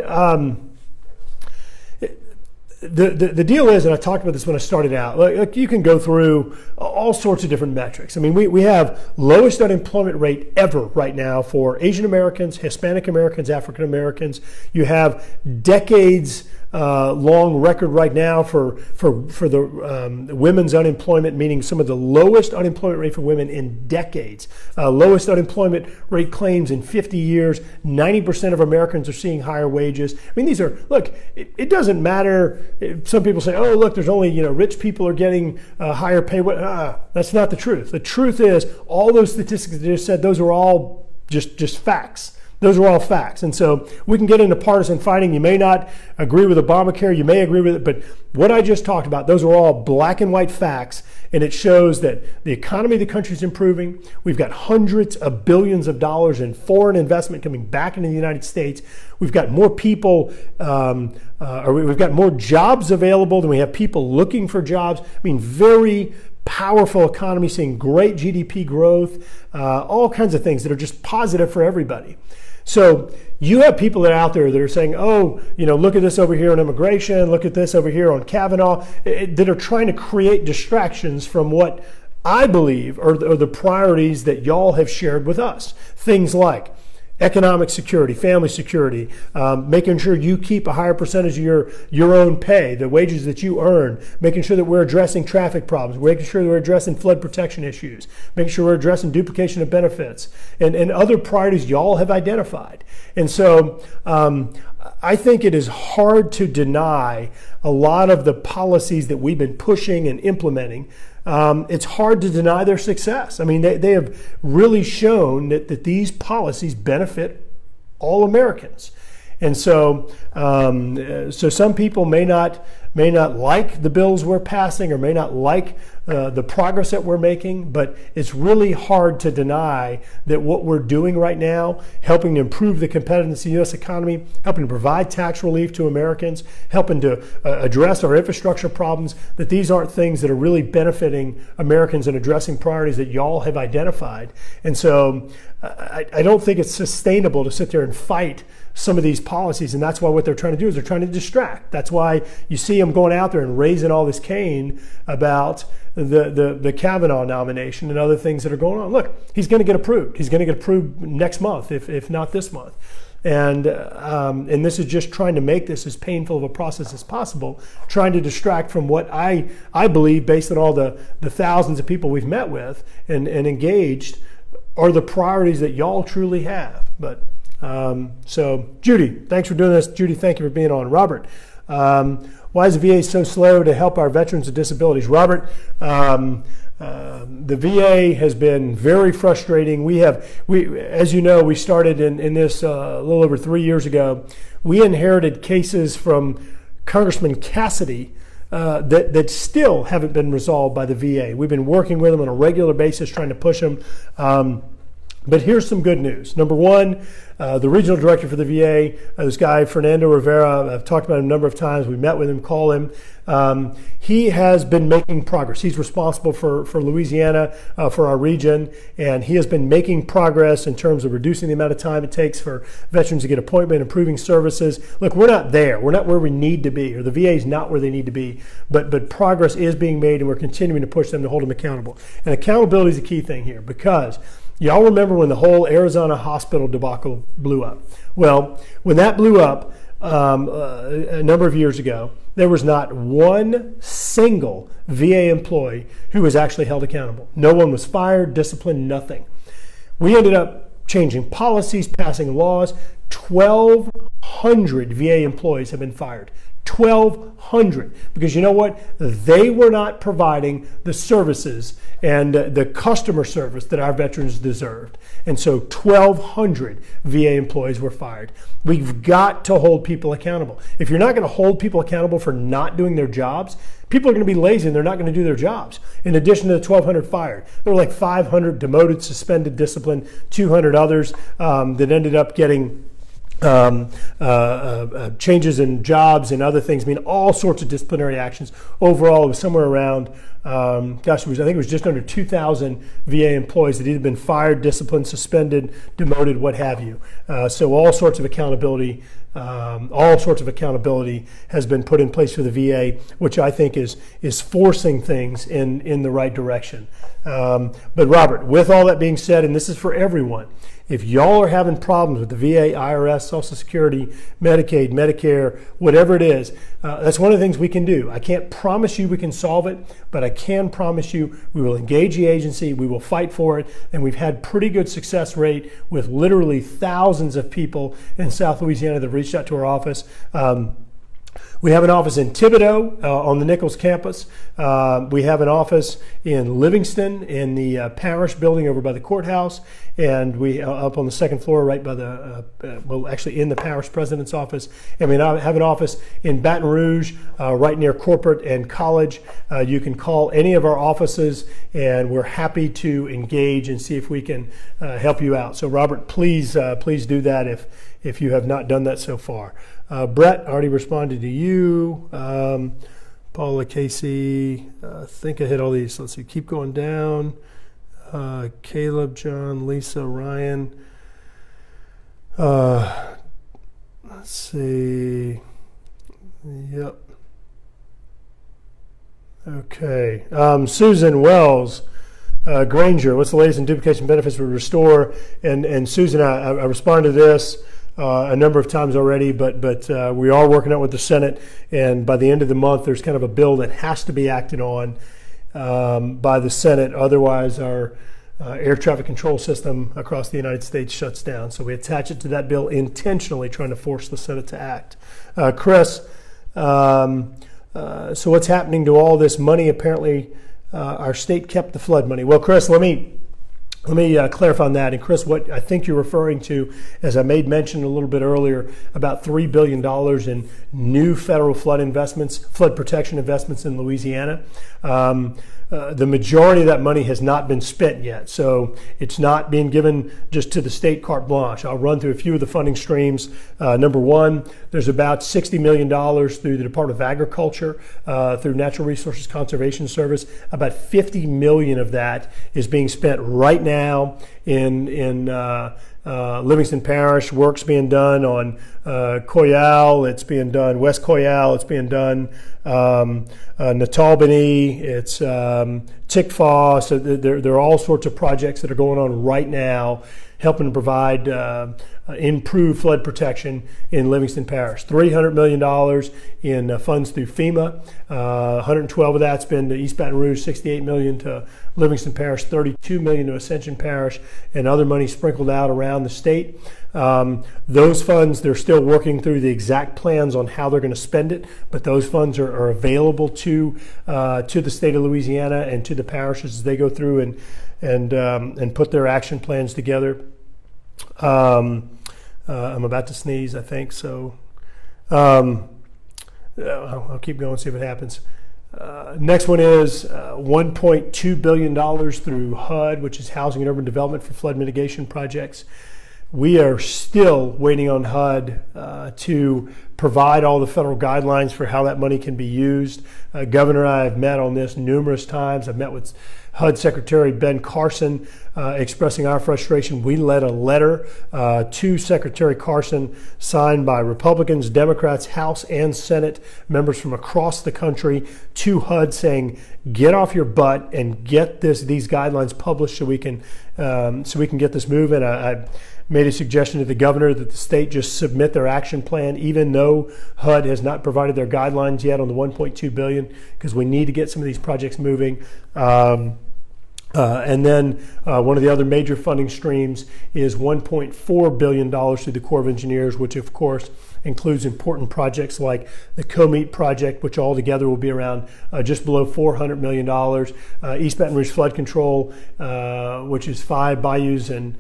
the deal is, and I talked about this when I started out, like you can go through all sorts of different metrics. I mean, we have lowest unemployment rate ever right now for Asian Americans, Hispanic Americans, African Americans. You have decades long record right now for the women's unemployment, meaning some of the lowest unemployment rate for women in decades. Lowest unemployment rate claims in 50 years. 90% of Americans are seeing higher wages. I mean, these are, look, it doesn't matter. Some people say, oh, look, there's only, rich people are getting higher pay. That's not the truth. The truth is all those statistics that I just said, those are all just facts. Those are all facts. And so we can get into partisan fighting. You may not agree with Obamacare. You may agree with it. But what I just talked about, those are all black and white facts. And it shows that the economy of the country is improving. We've got hundreds of billions of dollars in foreign investment coming back into the United States. We've got more people, we've got more jobs available than we have people looking for jobs. I mean, very powerful economy, seeing great GDP growth, all kinds of things that are just positive for everybody. So you have people that are out there that are saying, oh, look at this over here on immigration, look at this over here on Kavanaugh, that are trying to create distractions from what I believe are the priorities that y'all have shared with us. Things like economic security, family security, making sure you keep a higher percentage of your own pay, the wages that you earn, making sure that we're addressing traffic problems, making sure that we're addressing flood protection issues, making sure we're addressing duplication of benefits, and other priorities y'all have identified. And so I think it is hard to deny a lot of the policies that we've been pushing and implementing. It's hard to deny their success. I mean, they have really shown that these policies benefit all Americans. And so some people may not like the bills we're passing or may not like the progress that we're making, but it's really hard to deny that what we're doing right now, helping to improve the competitiveness of the U.S. economy, helping to provide tax relief to Americans, helping to address our infrastructure problems, that these aren't things that are really benefiting Americans and addressing priorities that y'all have identified. And so I don't think it's sustainable to sit there and fight some of these policies, and that's why what they're trying to do is they're trying to distract. That's why you see them going out there and raising all this cane about the Kavanaugh nomination and other things that are going on. Look, he's going to get approved. He's going to get approved next month, if not this month. And this is just trying to make this as painful of a process as possible, trying to distract from what I believe, based on all the thousands of people we've met with and engaged, are the priorities that y'all truly have. But so Judy, thanks for doing this. Judy, thank you for being on. Robert, why is the VA so slow to help our veterans with disabilities? Robert, the VA has been very frustrating. We, as you know, we started in this a little over 3 years ago. We inherited cases from Congressman Cassidy that still haven't been resolved by the VA. We've been working with them on a regular basis, trying to push them. But here's some good news. Number one, the regional director for the VA, this guy, Fernando Rivera, I've talked about him a number of times. We met with him, call him. He has been making progress. He's responsible for Louisiana, for our region, and he has been making progress in terms of reducing the amount of time it takes for veterans to get appointment, improving services. Look, we're not there. We're not where we need to be, or the VA is not where they need to be, but progress is being made, and we're continuing to push them to hold them accountable. And accountability is a key thing here, because y'all remember when the whole Arizona hospital debacle blew up? Well, when that blew up a number of years ago, there was not one single VA employee who was actually held accountable. No one was fired, disciplined, nothing. We ended up changing policies, passing laws. 1,200 VA employees have been fired. 1,200, because you know what? They were not providing the services and the customer service that our veterans deserved. And so 1,200 VA employees were fired. We've got to hold people accountable. If you're not going to hold people accountable for not doing their jobs, people are going to be lazy and they're not going to do their jobs. In addition to the 1,200 fired, there were like 500 demoted, suspended, disciplined, 200 others that ended up getting changes in jobs and other things. I mean, all sorts of disciplinary actions. Overall, it was somewhere around, I think it was just under 2,000 VA employees that either been fired, disciplined, suspended, demoted, what have you. So all sorts of accountability has been put in place for the VA, which I think is forcing things in the right direction. But Robert, with all that being said, and this is for everyone, if y'all are having problems with the VA, IRS, Social Security, Medicaid, Medicare, whatever it is, that's one of the things we can do. I can't promise you we can solve it, but I can promise you we will engage the agency, we will fight for it, and we've had pretty good success rate with literally thousands of people in South Louisiana that reached out to our office. We have an office in Thibodaux on the Nichols campus. We have an office in Livingston in the parish building over by the courthouse, and we up on the second floor right by actually in the parish president's office. And we have an office in Baton Rouge right near Corporate and College. You can call any of our offices, and we're happy to engage and see if we can help you out. So Robert, please do that if you have not done that so far. Brett, already responded to you. Paula, Casey, I think I hit all these. Let's see, keep going down. Caleb, John, Lisa, Ryan. Let's see. Yep. Okay. Susan Wells. Granger, what's the latest in duplication benefits for Restore? And Susan, I responded to this a number of times already, but we are working out with the Senate, and by the end of the month, there's kind of a bill that has to be acted on by the Senate. Otherwise, our air traffic control system across the United States shuts down. So we attach it to that bill intentionally, trying to force the Senate to act. Chris, so what's happening to all this money? Apparently, our state kept the flood money. Well, Chris, let me Let me clarify on that. And Chris, what I think you're referring to, as I made mention a little bit earlier, about $3 billion in new federal flood protection investments in Louisiana. The majority of that money has not been spent yet. So it's not being given just to the state carte blanche. I'll run through a few of the funding streams. Number one, there's about $60 million through the Department of Agriculture, through Natural Resources Conservation Service. About $50 million of that is being spent right now in Livingston Parish. Work's being done on Coyal, it's being done West Coyal, it's being done Natalbany, it's Tickfaw. So there are all sorts of projects that are going on right now helping to provide improved flood protection in Livingston Parish. $300 million in funds through FEMA. 112 of that's been to East Baton Rouge, $68 million to Livingston Parish, $32 million to Ascension Parish, and other money sprinkled out around the state. Those funds, they're still working through the exact plans on how they're going to spend it, but those funds are available to the state of Louisiana and to the parishes as they go through and put their action plans together. I'm about to sneeze, I think, so I'll keep going, see what happens. Next one is $1.2 billion through HUD, which is Housing and Urban Development for Flood Mitigation Projects. We are still waiting on HUD to provide all the federal guidelines for how that money can be used. Governor and I have met on this numerous times. I've met with HUD Secretary Ben Carson expressing our frustration. We led a letter to Secretary Carson signed by Republicans, Democrats, House and Senate members from across the country to HUD saying, get off your butt and get these guidelines published so we can get this moving. I made a suggestion to the governor that the state just submit their action plan, even though HUD has not provided their guidelines yet on the $1.2 billion, because we need to get some of these projects moving. And then one of the other major funding streams is $1.4 billion through the Corps of Engineers, which of course includes important projects like the COMEET project, which altogether will be around just below $400 million. East Baton Rouge Flood Control, which is 5 bayous and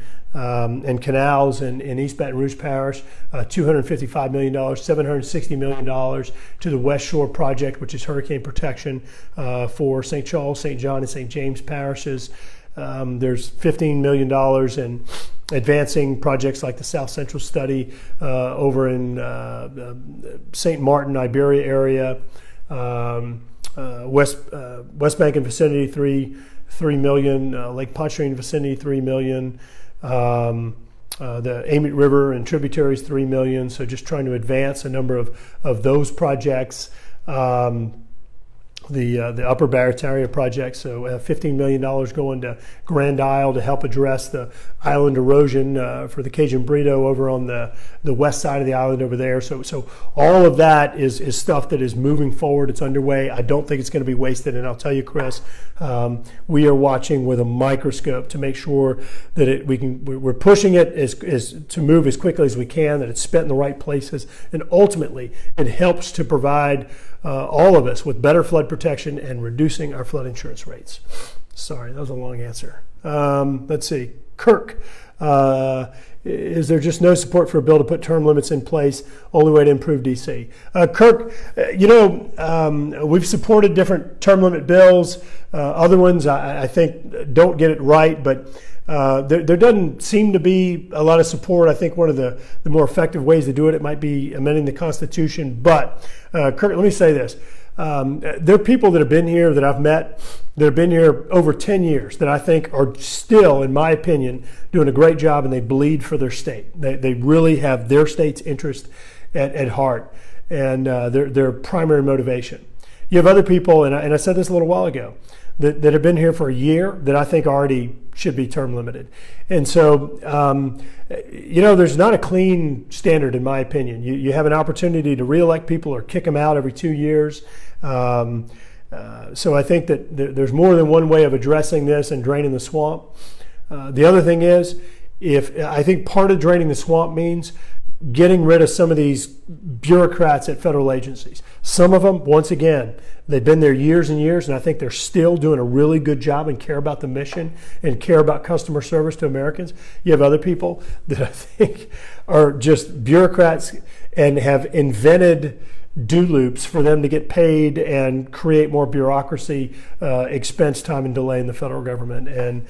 canals in East Baton Rouge Parish, $255 million, $760 million to the West Shore Project, which is hurricane protection for St. Charles, St. John, and St. James parishes. There's $15 million in advancing projects like the South Central Study over in St. Martin, Iberia area, West Bank and vicinity, $3 million, Lake Pontchartrain vicinity, $3 million. The Amite River and tributaries, $3 million. So just trying to advance a number of those projects. The Upper Barataria project, so $15 million going to Grand Isle to help address the island erosion for the Cajun Burrito over on the west side of the island over there. So all of that is stuff that is moving forward. It's underway. I don't think it's going to be wasted. And I'll tell you, Chris, we are watching with a microscope to make sure that we're pushing it as to move as quickly as we can, that it's spent in the right places, and ultimately it helps to provide all of us with better flood protection and reducing our flood insurance rates. Sorry, that was a long answer. Let's see. Kirk, is there just no support for a bill to put term limits in place? Only way to improve DC. Kirk, we've supported different term limit bills. Other ones, I think, don't get it right, but there doesn't seem to be a lot of support. I think one of the more effective ways to do it might be amending the Constitution. But, Kirk, let me say this. There are people that have been here that I've met that have been here over 10 years that I think are still, in my opinion, doing a great job, and they bleed for their state. They really have their state's interest at heart and their primary motivation. You have other people, and I said this a little while ago, that have been here for a year that I think already should be term limited. And so, there's not a clean standard, in my opinion. You have an opportunity to reelect people or kick them out every 2 years. So I think that there's more than one way of addressing this and draining the swamp. The other thing is, I think part of draining the swamp means getting rid of some of these bureaucrats at federal agencies. Some of them, once again, they've been there years and years, and I think they're still doing a really good job and care about the mission and care about customer service to Americans. You have other people that I think are just bureaucrats and have invented do loops for them to get paid and create more bureaucracy, expense, time, and delay in the federal government. And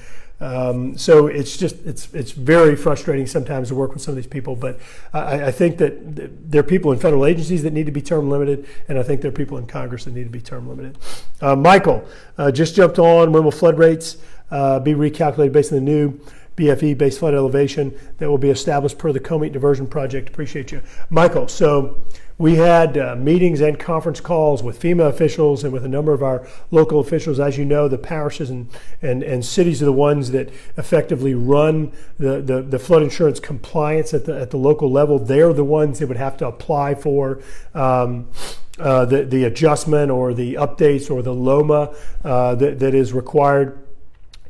so it's very frustrating sometimes to work with some of these people, but I think that there are people in federal agencies that need to be term limited, and I think there are people in Congress that need to be term limited. Michael just jumped on. When will flood rates be recalculated based on the new BFE-based flood elevation that will be established per the Comey Diversion Project? Appreciate you, Michael. So we had meetings and conference calls with FEMA officials and with a number of our local officials. As you know, the parishes and cities are the ones that effectively run the flood insurance compliance at the local level. They're the ones that would have to apply for the adjustment or the updates or the LOMA that is required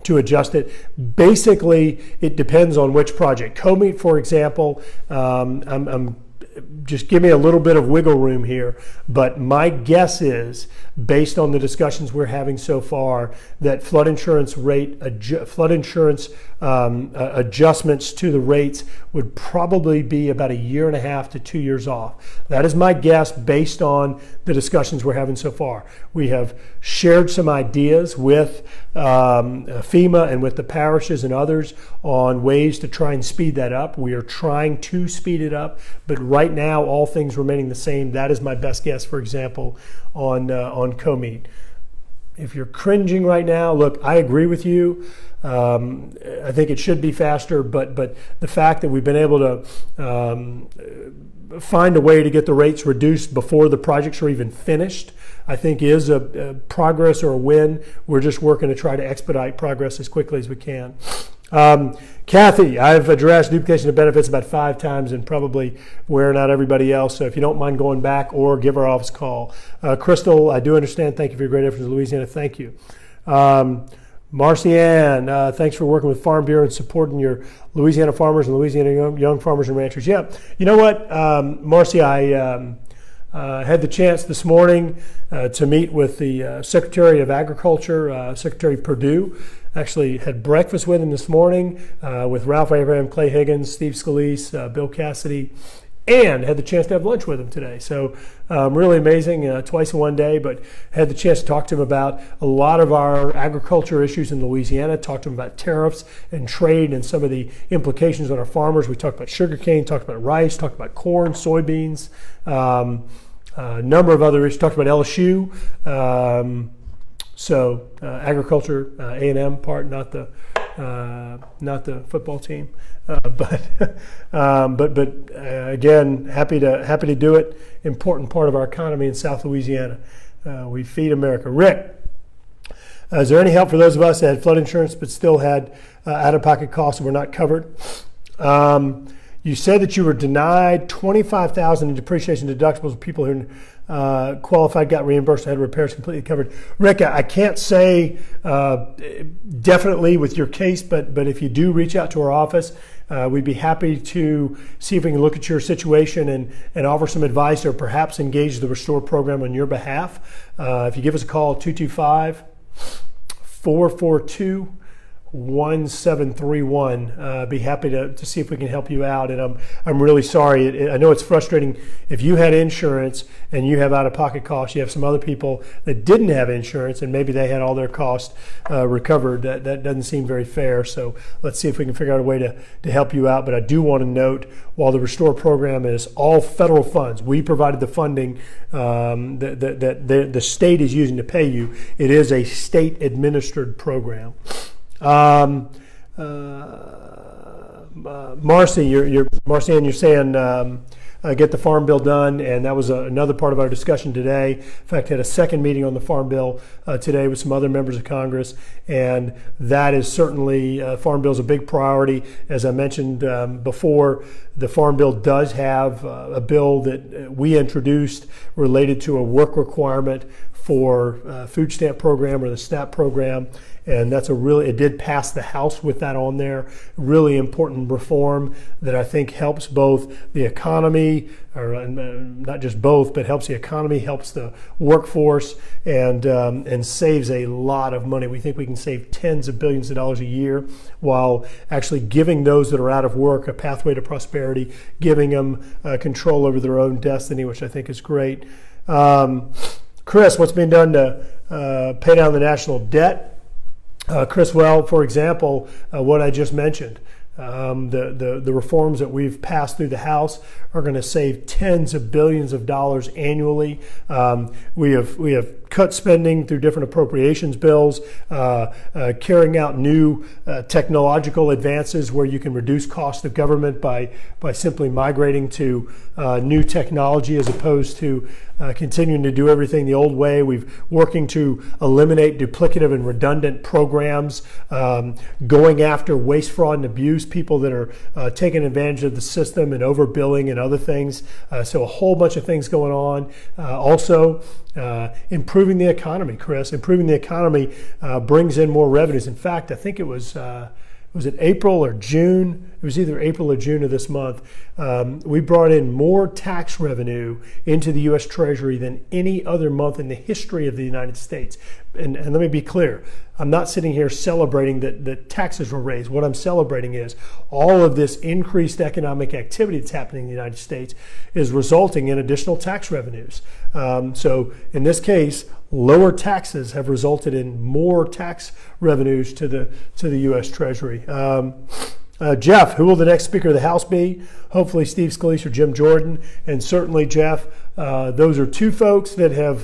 to adjust it. Basically, it depends on which project. Comey, for example, just give me a little bit of wiggle room here, but my guess is, based on the discussions we're having so far, that flood insurance adjustments to the rates would probably be about 1.5 to 2 years off. That is my guess based on the discussions we're having so far. We have shared some ideas with FEMA and with the parishes and others on ways to try and speed that up. We are trying to speed it up, but right now, all things remaining the same, that is my best guess, for example, on Comey. If you're cringing right now, look, I agree with you. I think it should be faster, but the fact that we've been able to find a way to get the rates reduced before the projects are even finished, I think is a progress or a win. We're just working to try to expedite progress as quickly as we can. Kathy, I've addressed duplication of benefits about 5 times and probably wearing out everybody else. So if you don't mind going back or give our office a call. Crystal, I do understand. Thank you for your great efforts in Louisiana. Thank you. Marcy-Ann, thanks for working with Farm Bureau and supporting your Louisiana farmers and Louisiana young farmers and ranchers. Yeah, you know what, Marcy, I had the chance this morning to meet with the Secretary of Agriculture, Secretary Perdue. Actually had breakfast with him this morning with Ralph Abraham, Clay Higgins, Steve Scalise, Bill Cassidy, and had the chance to have lunch with him today. So really amazing, twice in one day, but had the chance to talk to him about a lot of our agriculture issues in Louisiana, talked to him about tariffs and trade and some of the implications on our farmers. We talked about sugarcane, talked about rice, talked about corn, soybeans, a number of other issues, talked about LSU. So agriculture, A&M part, not the football team, but again, happy to do it. Important part of our economy in South Louisiana. We feed America. Rick, is there any help for those of us that had flood insurance but still had out-of-pocket costs and were not covered? You said that you were denied $25,000 in depreciation deductibles. People who qualified got reimbursed, had repairs completely covered. Rick, I can't say definitely with your case, but if you do reach out to our office, we'd be happy to see if we can look at your situation and offer some advice or perhaps engage the Restore program on your behalf. If you give us a call, 225-442-1731. Be happy to see if we can help you out. And I'm really sorry. I know it's frustrating if you had insurance and you have out-of-pocket costs. You have some other people that didn't have insurance and maybe they had all their costs recovered. That doesn't seem very fair. So let's see if we can figure out a way to help you out. But I do want to note, while the Restore program is all federal funds, we provided the funding that the state is using to pay you. It is a state-administered program. Marcy, you're saying get the Farm Bill done, and that was another part of our discussion today. In fact, had a second meeting on the Farm Bill today with some other members of Congress, and that is certainly, Farm Bill is a big priority. As I mentioned before, the Farm Bill does have a bill that we introduced related to a work requirement for food stamp program or the SNAP program. And that's it did pass the House with that on there. Really important reform that I think helps both the economy, or not just both, but helps the economy, helps the workforce, and saves a lot of money. We think we can save tens of billions of dollars a year while actually giving those that are out of work a pathway to prosperity, giving them control over their own destiny, which I think is great. Chris, what's being done to pay down the national debt? Chris, well, for example, what I just mentioned, the reforms that we've passed through the House are going to save tens of billions of dollars annually. We have cut spending through different appropriations bills, carrying out new technological advances where you can reduce cost of government by simply migrating to new technology as opposed to continuing to do everything the old way. We've working to eliminate duplicative and redundant programs, going after waste, fraud, and abuse, people that are taking advantage of the system and overbilling and other things. So a whole bunch of things going on. Also, improving the economy, Chris. Improving the economy brings in more revenues. In fact, I think it was it April or June? It was either April or June of this month. We brought in more tax revenue into the U.S. Treasury than any other month in the history of the United States. And let me be clear. I'm not sitting here celebrating that taxes were raised. What I'm celebrating is all of this increased economic activity that's happening in the United States is resulting in additional tax revenues. So in this case, lower taxes have resulted in more tax revenues to the U.S. Treasury. Jeff, who will the next Speaker of the House be? Hopefully Steve Scalise or Jim Jordan. And certainly, Jeff, those are two folks that have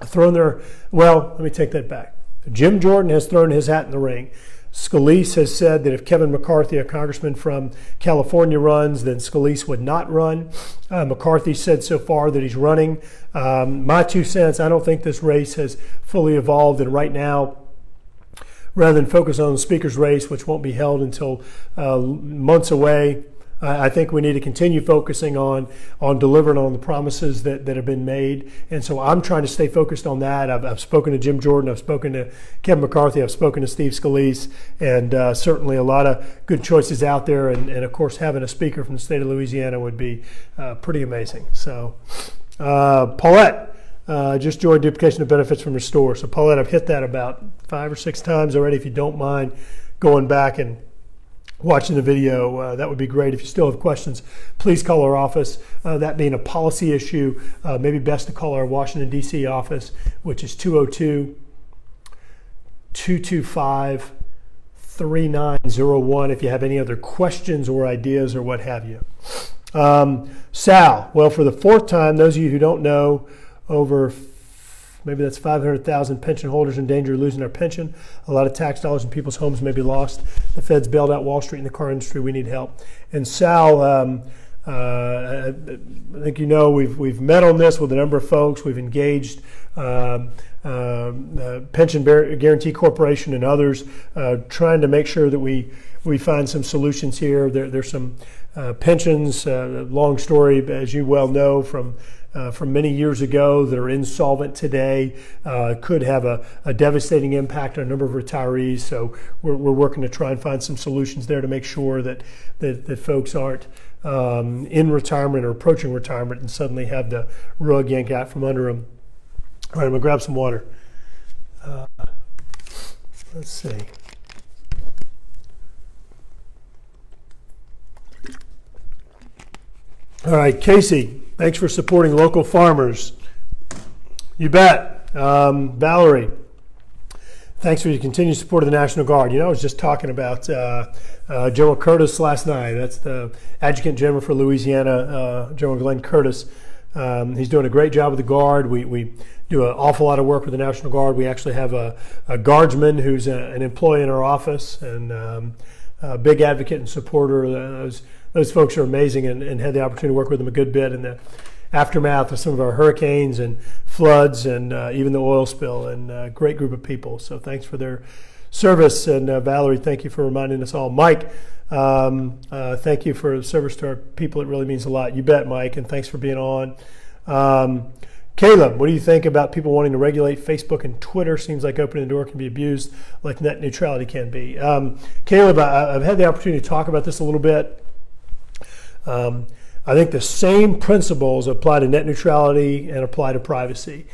thrown let me take that back. Jim Jordan has thrown his hat in the ring. Scalise has said that if Kevin McCarthy, a congressman from California, runs, then Scalise would not run. McCarthy said so far that he's running. My 2 cents, I don't think this race has fully evolved, and right now, rather than focus on the speaker's race, which won't be held until months away, I think we need to continue focusing on delivering on the promises that have been made. And so I'm trying to stay focused on that. I've spoken to Jim Jordan. I've spoken to Kevin McCarthy. I've spoken to Steve Scalise. And certainly a lot of good choices out there. And of course, having a speaker from the state of Louisiana would be pretty amazing. So Paulette just joined duplication of benefits from Restore. So Paulette, I've hit that about 5 or 6 times already. If you don't mind going back and watching the video, that would be great. If you still have questions, please call our office. That being a policy issue, maybe best to call our Washington, D.C. office, which is 202-225-3901 if you have any other questions or ideas or what have you. Sal, well, for the 4th time, those of you who don't know, over maybe that's 500,000 pension holders in danger of losing their pension. A lot of tax dollars in people's homes may be lost. The Fed's bailed out Wall Street and the car industry. We need help. And Sal, I think you know we've met on this with a number of folks. We've engaged Pension Guarantee Corporation and others, trying to make sure that we find some solutions here. There's some pensions, long story, as you well know, from many years ago that are insolvent today, could have a devastating impact on a number of retirees. So we're working to try and find some solutions there to make sure that folks aren't in retirement or approaching retirement and suddenly have the rug yanked out from under them. All right, I'm going to grab some water. Let's see. All right, Casey, thanks for supporting local farmers. You bet. Valerie, thanks for your continued support of the National Guard. You know, I was just talking about General Curtis last night. That's the Adjutant General for Louisiana, General Glenn Curtis. He's doing a great job with the Guard. We do an awful lot of work with the National Guard. We actually have a guardsman who's an employee in our office and a big advocate and supporter. Those folks are amazing and had the opportunity to work with them a good bit in the aftermath of some of our hurricanes and floods and even the oil spill, and a great group of people. So thanks for their service. And Valerie, thank you for reminding us all. Mike, thank you for service to our people. It really means a lot. You bet, Mike, and thanks for being on. Caleb, what do you think about people wanting to regulate Facebook and Twitter? Seems like opening the door can be abused like net neutrality can be. Caleb, I've had the opportunity to talk about this a little bit. I think the same principles apply to net neutrality and apply to privacy.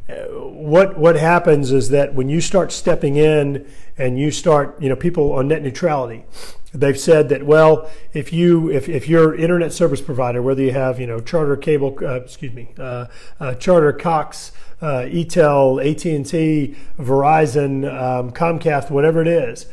What happens is that when you start stepping in and you start, people on net neutrality, they've said that, well, if your internet service provider, whether you have, Charter Cable, Charter, Cox, ETEL, AT&T, Verizon, Comcast, whatever it is,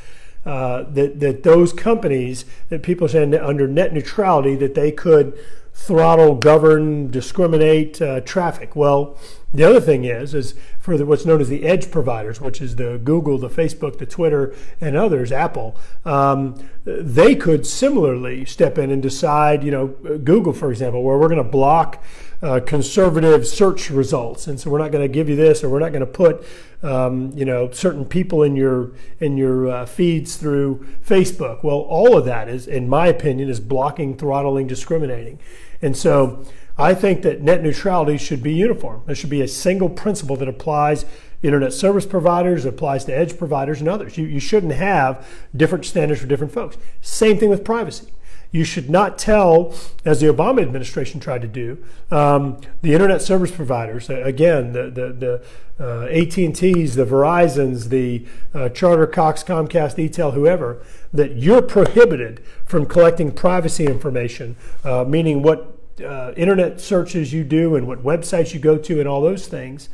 that those companies, that people say under net neutrality, that they could throttle, govern, discriminate traffic. Well, the other thing is for what's known as the edge providers, which is the Google, the Facebook, the Twitter, and others, Apple, they could similarly step in and decide, Google, for example, where we're going to block conservative search results, and so we're not going to give you this, or we're not going to put certain people in your feeds through Facebook. Well, all of that is, in my opinion, is blocking, throttling, discriminating. And so I think that net neutrality should be uniform. There should be a single principle that applies internet service providers, applies to edge providers and others. You shouldn't have different standards for different folks. Same thing with privacy. You should not tell, as the Obama administration tried to do, the internet service providers, again, the AT&Ts, the Verizons, the Charter, Cox, Comcast, ETEL, whoever, that you're prohibited from collecting privacy information, meaning what internet searches you do and what websites you go to and all those things,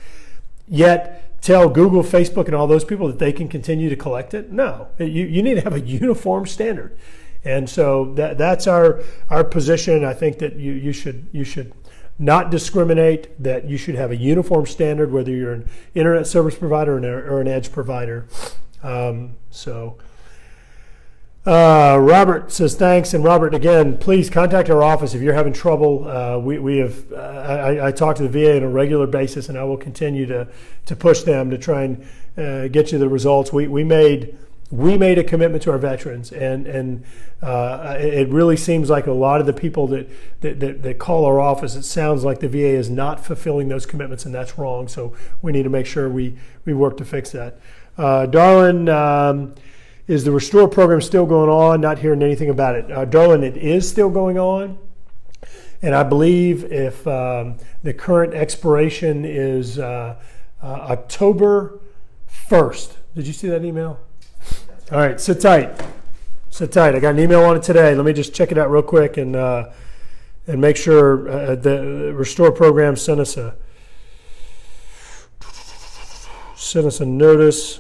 yet tell Google, Facebook, and all those people that they can continue to collect it? No, you need to have a uniform standard. And so that's our position. I think that you should not discriminate, that you should have a uniform standard, whether you're an internet service provider or an edge provider. Robert says thanks, and Robert, again, please contact our office if you're having trouble. I talk to the VA on a regular basis, and I will continue to push them to try and get you the results. We made a commitment to our veterans, and it really seems like a lot of the people that call our office, it sounds like the VA is not fulfilling those commitments, and that's wrong. So we need to make sure we work to fix that. Darlin, is the Restore program still going on? Not hearing anything about it. Darlin, it is still going on. And I believe if the current expiration is October 1st. Did you see that email? All right, sit tight. Sit tight. I got an email on it today. Let me just check it out real quick and make sure the Restore program sent us a notice.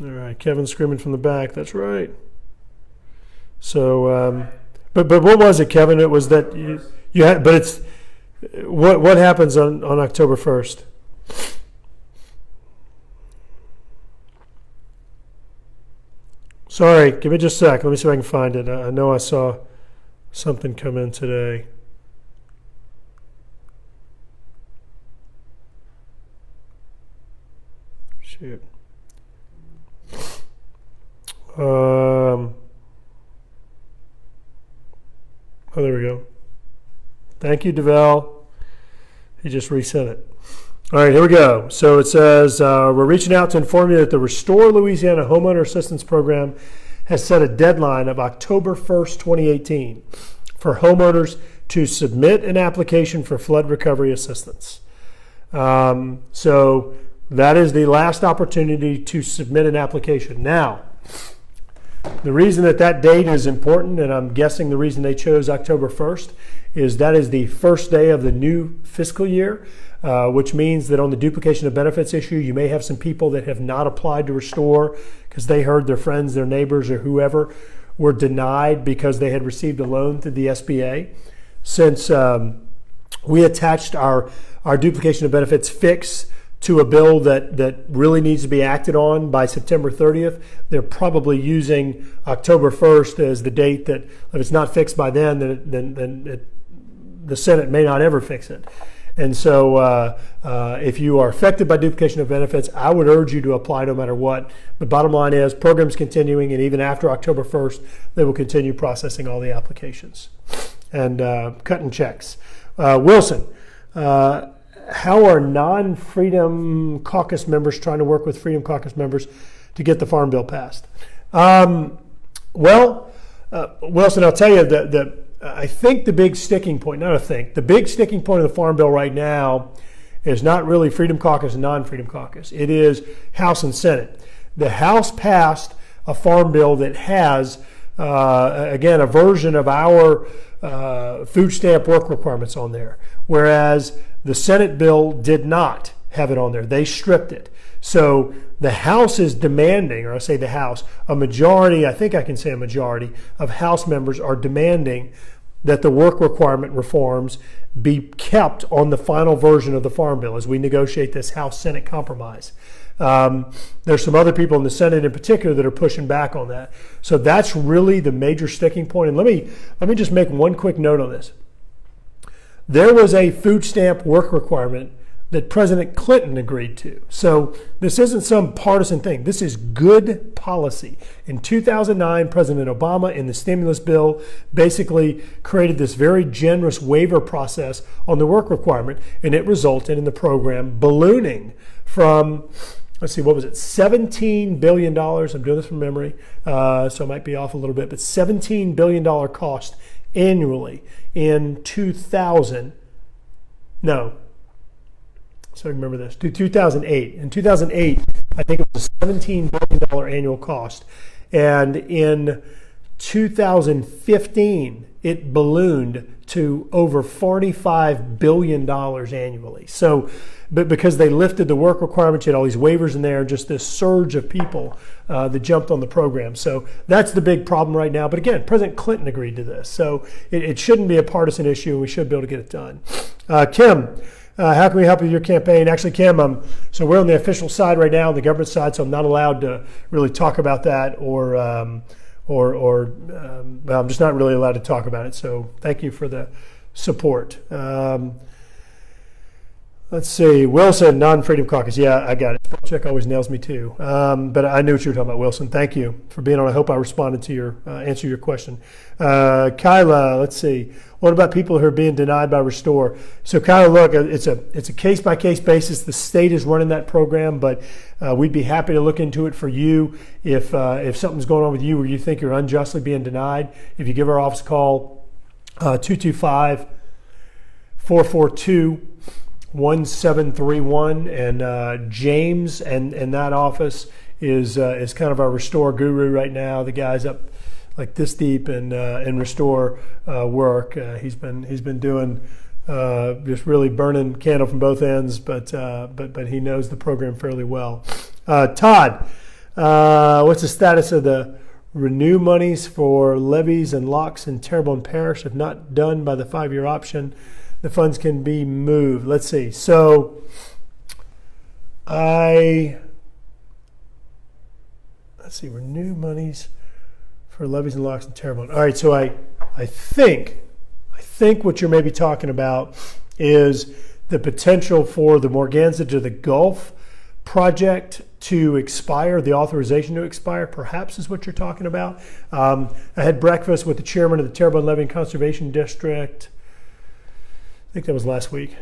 All right, Kevin's screaming from the back. That's right. So, but what was it, Kevin? It was that you had, but it's what happens on October 1st? Sorry, give me just a sec. Let me see if I can find it. I know I saw something come in today. Shoot. Oh, there we go. Thank you, DeVal. He just resent it. All right, here we go. So it says, we're reaching out to inform you that the Restore Louisiana Homeowner Assistance Program has set a deadline of October 1st, 2018 for homeowners to submit an application for flood recovery assistance. So that is the last opportunity to submit an application. Now, the reason that date is important, and I'm guessing the reason they chose October 1st, is that is the first day of the new fiscal year, which means that on the duplication of benefits issue, you may have some people that have not applied to Restore because they heard their friends, their neighbors, or whoever were denied because they had received a loan through the SBA. Since we attached our duplication of benefits fix to a bill that really needs to be acted on by September 30th, they're probably using October 1st as the date that if it's not fixed by then the Senate may not ever fix it. And so if you are affected by duplication of benefits, I would urge you to apply no matter what. The bottom line is program's continuing, and even after October 1st, they will continue processing all the applications. and cutting checks. Wilson, how are non-Freedom Caucus members trying to work with Freedom Caucus members to get the Farm Bill passed? Wilson, I'll tell you that I think the big sticking point, the big sticking point of the Farm Bill right now is not really Freedom Caucus and non-Freedom Caucus. It is House and Senate. The House passed a Farm Bill that has, again, a version of our food stamp work requirements on there, whereas the Senate bill did not have it on there. They stripped it. So the House is demanding, or I say the House, a majority, I think I can say a majority of House members are demanding that the work requirement reforms be kept on the final version of the Farm Bill as we negotiate this House-Senate compromise. There's some other people in the Senate in particular that are pushing back on that. So that's really the major sticking point. And let me just make one quick note on this. There was a food stamp work requirement that President Clinton agreed to. So this isn't some partisan thing. This is good policy. In 2009, President Obama, in the stimulus bill, basically created this very generous waiver process on the work requirement, and it resulted in the program ballooning from, let's see, what was it, $17 billion. I'm doing this from memory, so I might be off a little bit, but $17 billion cost annually in 2000. No. So I remember this, to 2008. In 2008, I think it was a $17 billion annual cost. And in 2015, it ballooned to over $45 billion annually. So, but because they lifted the work requirements, you had all these waivers in there, just this surge of people that jumped on the program. So that's the big problem right now. But again, President Clinton agreed to this. So it shouldn't be a partisan issue, and we should be able to get it done. Kim, how can we help with your campaign? Actually, Kim, so we're on the official side right now, on the government side, so I'm not allowed to really talk about that, or I'm just not really allowed to talk about it. So thank you for the support. Let's see, Wilson, non-Freedom Caucus. Yeah, I got it. Spellcheck always nails me too. But I knew what you were talking about, Wilson. Thank you for being on. I hope I responded to your answer your question. Kyla, let's see. What about people who are being denied by Restore? So Kyla, look, it's a case-by-case basis. The state is running that program, but we'd be happy to look into it for you if something's going on with you where you think you're unjustly being denied. If you give our office a call, 225-442-1731, and James and that office is kind of our Restore guru right now. The guy's up like this deep in Restore work. He's been doing just really burning candle from both ends, but he knows the program fairly well. Todd, what's the status of the renew monies for levies and locks in Terrebonne Parish? If not done by the 5-year option, the funds can be moved. Let's see. So renew monies for levies and locks in Terrebonne. All right, so I think what you're maybe talking about is the potential for the Morganza to the Gulf project to expire, the authorization to expire, perhaps is what you're talking about. I had breakfast with the chairman of the Terrebonne Levy and Conservation District. I think that was last week.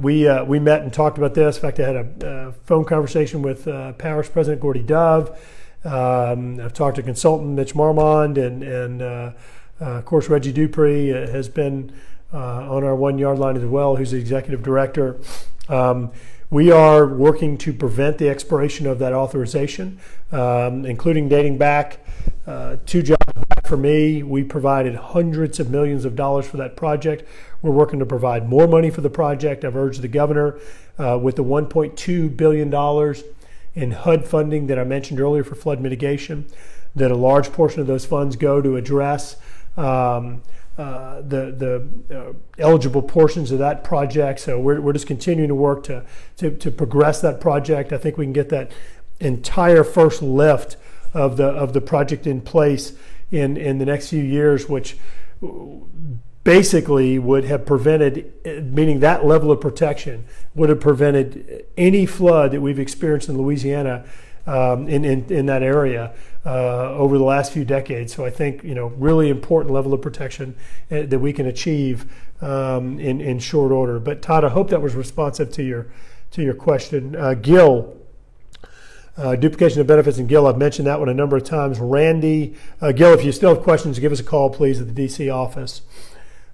We met and talked about this. In fact, I had a phone conversation with Powers President Gordy Dove. I've talked to consultant Mitch Marmond, and of course Reggie Dupree has been on our 1 yard line as well, who's the executive director. We are working to prevent the expiration of that authorization, including dating back 2 jobs back for me. We provided hundreds of millions of dollars for that project. We're working to provide more money for the project. I've urged the governor with the $1.2 billion in HUD funding that I mentioned earlier for flood mitigation, that a large portion of those funds go to address the eligible portions of that project. So we're just continuing to work to progress that project. I think we can get that entire first lift of the project in place in the next few years, which basically would have prevented, meaning that level of protection would have prevented any flood that we've experienced in Louisiana in that area over the last few decades. So I think, really important level of protection that we can achieve in short order. But Todd, I hope that was responsive to your question. Gil, duplication of benefits in Gil, I've mentioned that one a number of times. Randy, Gil, if you still have questions, give us a call, please, at the DC office.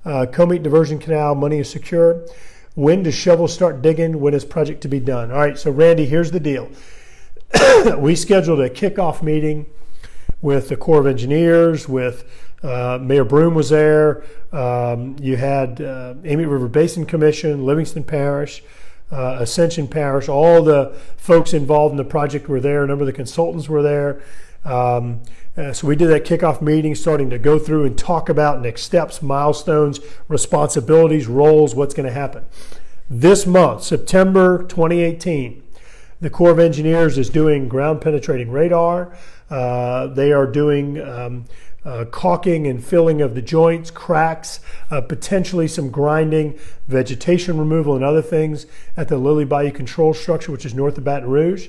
Comeet Diversion Canal, money is secure. When does shovel start digging? When is project to be done? All right, so Randy, here's the deal. We scheduled a kickoff meeting with the Corps of Engineers, with Mayor Broom was there. You had Amy River Basin Commission, Livingston Parish, Ascension Parish. All the folks involved in the project were there. A number of the consultants were there. So we did that kickoff meeting, starting to go through and talk about next steps, milestones, responsibilities, roles, what's going to happen. This month, September 2018, the Corps of Engineers is doing ground penetrating radar. They are doing caulking and filling of the joints, cracks, potentially some grinding, vegetation removal, and other things at the Lily Bayou Control Structure, which is north of Baton Rouge.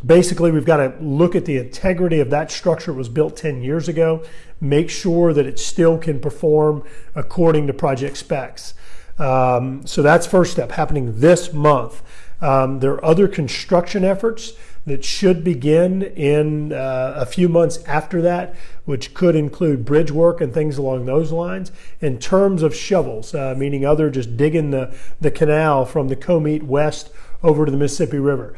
Basically, we've got to look at the integrity of that structure. It was built 10 years ago. Make sure that it still can perform according to project specs. So that's first step, happening this month. There are other construction efforts that should begin in a few months after that, which could include bridge work and things along those lines. In terms of shovels, meaning just digging the canal from the Comeet west over to the Mississippi River.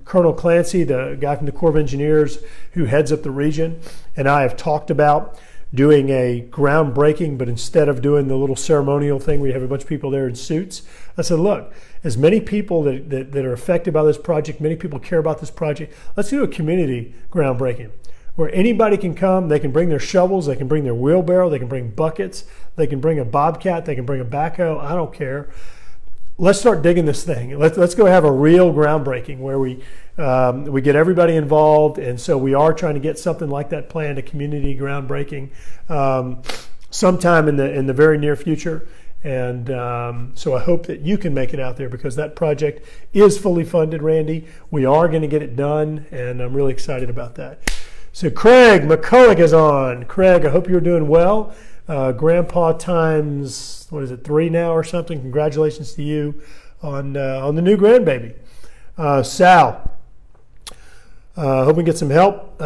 Colonel Clancy, the guy from the Corps of Engineers who heads up the region, and I have talked about doing a groundbreaking, but instead of doing the little ceremonial thing where you have a bunch of people there in suits, I said, look, as many people that are affected by this project, many people care about this project, let's do a community groundbreaking where anybody can come, they can bring their shovels, they can bring their wheelbarrow, they can bring buckets, they can bring a bobcat, they can bring a backhoe, I don't care. Let's start digging this thing. Let's go have a real groundbreaking where we get everybody involved, and so we are trying to get something like that planned, a community groundbreaking, sometime in the very near future. And so I hope that you can make it out there because that project is fully funded, Randy. We are going to get it done, and I'm really excited about that. So Craig McCulloch is on. Craig, I hope you're doing well. Grandpa times, 3 now or something? Congratulations to you on the new grandbaby. Sal, hope we can get some help.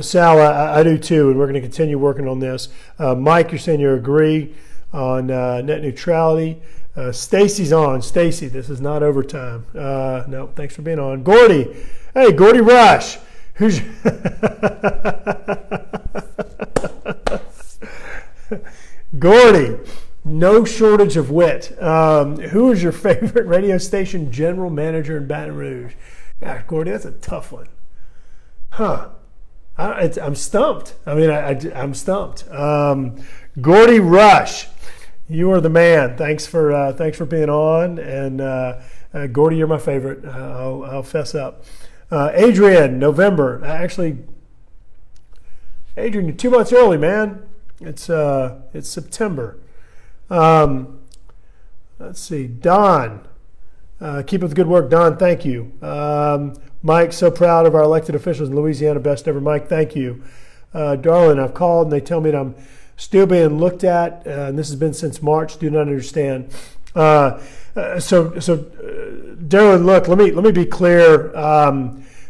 Sal, I do too, and we're going to continue working on this. Mike, you're saying you agree on net neutrality. Stacy's on. Stacy, this is not overtime. No, thanks for being on. Gordy, hey, Gordy Rush. Who's Gordy, no shortage of wit. Who is your favorite radio station general manager in Baton Rouge? Gosh, Gordy, that's a tough one. I'm stumped. I'm stumped. Gordy Rush, you are the man. Thanks for being on. And Gordy, you're my favorite. I'll fess up. Adrian, November. Adrian, you're 2 months early, man. It's September. Let's see. Don, keep up the good work. Don, thank you. Mike, so proud of our elected officials in Louisiana. Best ever. Mike, thank you. Darling, I've called and they tell me that I'm still being looked at, and this has been since March. Do not understand. So Darren, look, let me be clear.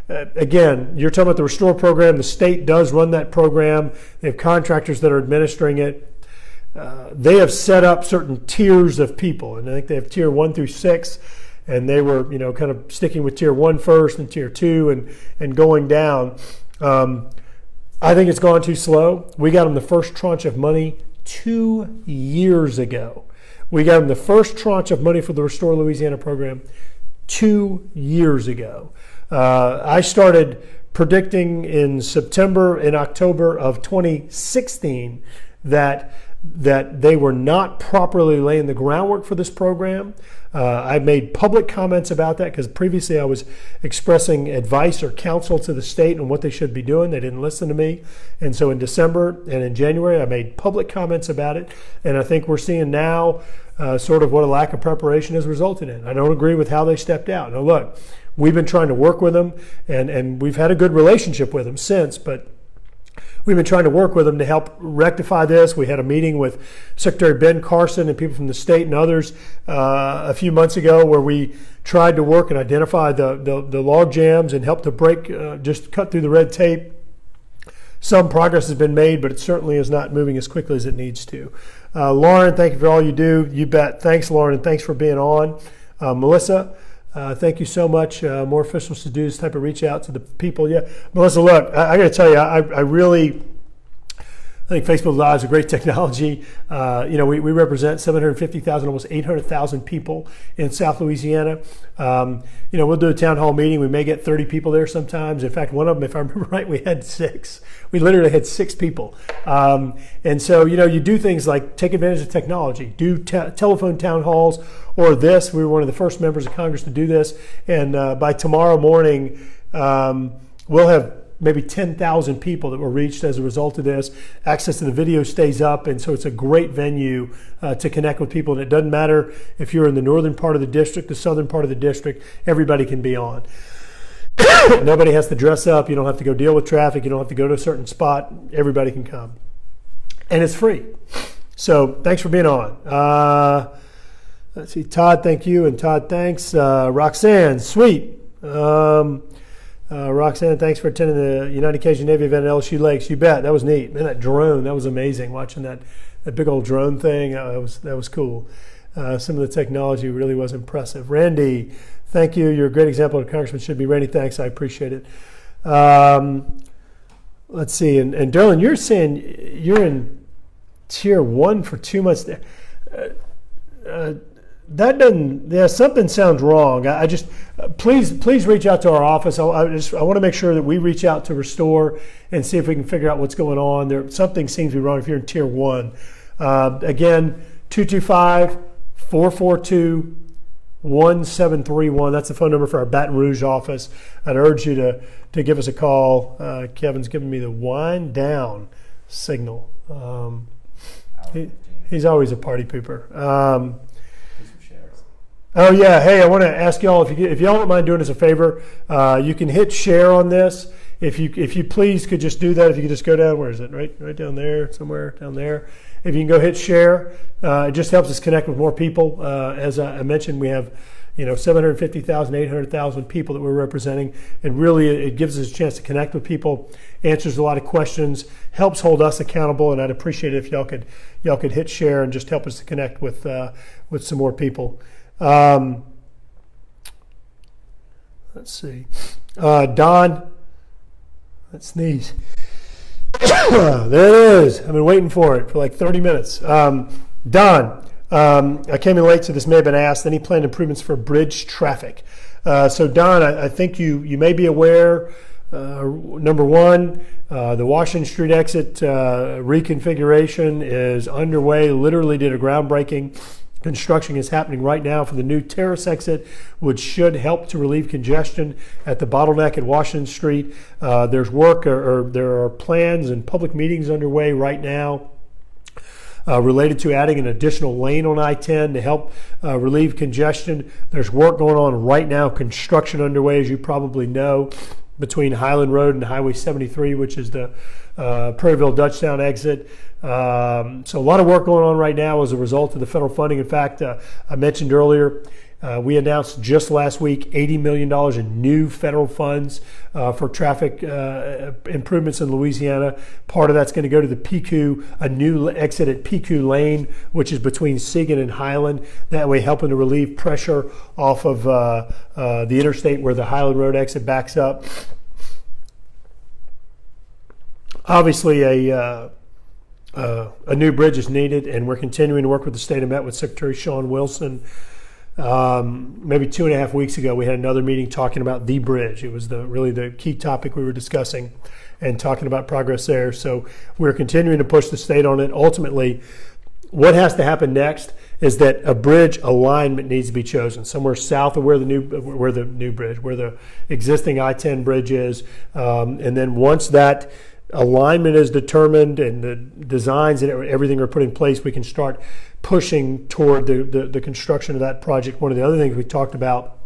Again, you're talking about the Restore program. The state does run that program. They have contractors that are administering it. They have set up certain tiers of people, and I think they have tier 1 through 6, and they were, kind of sticking with tier 1 first and tier 2 and going down. I think it's gone too slow. We got them the first tranche of money 2 years ago. We got them the first tranche of money for the Restore Louisiana program 2 years ago. I started predicting in September and October of 2016 that they were not properly laying the groundwork for this program. I made public comments about that because previously I was expressing advice or counsel to the state on what they should be doing. They didn't listen to me. And so in December and in January, I made public comments about it. And I think we're seeing now sort of what a lack of preparation has resulted in. I don't agree with how they stepped out. Now look, we've been trying to work with them, and we've had a good relationship with them since, but we've been trying to work with them to help rectify this. We had a meeting with Secretary Ben Carson and people from the state and others a few months ago where we tried to work and identify the log jams and help to break, just cut through the red tape. Some progress has been made, but it certainly is not moving as quickly as it needs to. Lauren, thank you for all you do. You bet. Thanks, Lauren, and thanks for being on. Melissa, thank you so much. More officials to do this type of reach out to the people. Yeah, Melissa, look, I got to tell you, I think Facebook Live is a great technology. We represent 750,000, almost 800,000 people in South Louisiana. We'll do a town hall meeting. We may get 30 people there sometimes. In fact, one of them, if I remember right, we had 6. We literally had 6 people. And so, you do things like take advantage of technology, do telephone town halls, or this. We were one of the first members of Congress to do this. And by tomorrow morning, we'll have maybe 10,000 people that were reached as a result of this. Access to the video stays up, and so it's a great venue to connect with people. And it doesn't matter if you're in the northern part of the district, the southern part of the district, everybody can be on. Nobody has to dress up. You don't have to go deal with traffic. You don't have to go to a certain spot. Everybody can come. And it's free. So thanks for being on. Let's see, Todd, thank you. And Todd, thanks. Roxanne, sweet. Roxanne, thanks for attending the United Cajun Navy event at LSU Lakes. You bet. That was neat. Man, that drone, that was amazing. Watching that big old drone thing, that was cool. Some of the technology really was impressive. Randy, thank you. You're a great example of a congressman should be. Randy, thanks. I appreciate it. Let's see. And Derlin, you're saying you're in tier 1 for 2 months there. That doesn't. Yeah, something sounds wrong. I just please reach out to our office. I want to make sure that we reach out to Restore and see if we can figure out what's going on. Something seems to be wrong if you're in tier 1. Again, 225-442-1731. That's the phone number for our Baton Rouge office. I'd urge you to give us a call. Kevin's giving me the wind down signal. He's always a party pooper. Oh yeah, hey, I want to ask y'all if y'all don't mind doing us a favor, you can hit share on this. If you please could just do that. If you could just go down, where is it? Right down there, somewhere down there. If you can go hit share, it just helps us connect with more people. As I mentioned, we have 750,000, 800,000 people that we're representing, and really it gives us a chance to connect with people, answers a lot of questions, helps hold us accountable, and I'd appreciate it if y'all could hit share and just help us to connect with some more people. Let's see. Don, let's sneeze. There it is. I've been waiting for it for like 30 minutes. Don, I came in late, so this may have been asked. Any planned improvements for bridge traffic? So Don, I think you may be aware, number one, the Washington Street exit reconfiguration is underway. Literally did a groundbreaking. Construction is happening right now for the new terrace exit, which should help to relieve congestion at the bottleneck at Washington Street. There's work or there are plans and public meetings underway right now related to adding an additional lane on I-10 to help relieve congestion. There's work going on right now, construction underway, as you probably know, between Highland Road and Highway 73, which is the Prairieville Dutchtown exit. So a lot of work going on right now as a result of the federal funding. In fact, I mentioned earlier, we announced just last week $80 million in new federal funds for traffic improvements in Louisiana. Part of that's going to go to the PQ, a new exit at PQ Lane, which is between Sigan and Highland. That way helping to relieve pressure off of the interstate where the Highland Road exit backs up. Obviously, a new bridge is needed, and we're continuing to work with the state. I met with Secretary Sean Wilson maybe 2.5 weeks ago. We had another meeting talking about the bridge. It was really the key topic we were discussing and talking about progress there. So we're continuing to push the state on it. Ultimately, what has to happen next is that a bridge alignment needs to be chosen somewhere south of where the existing I-10 bridge is, and then once that alignment is determined and the designs and everything are put in place, we can start pushing toward the construction of that project. One of the other things we talked about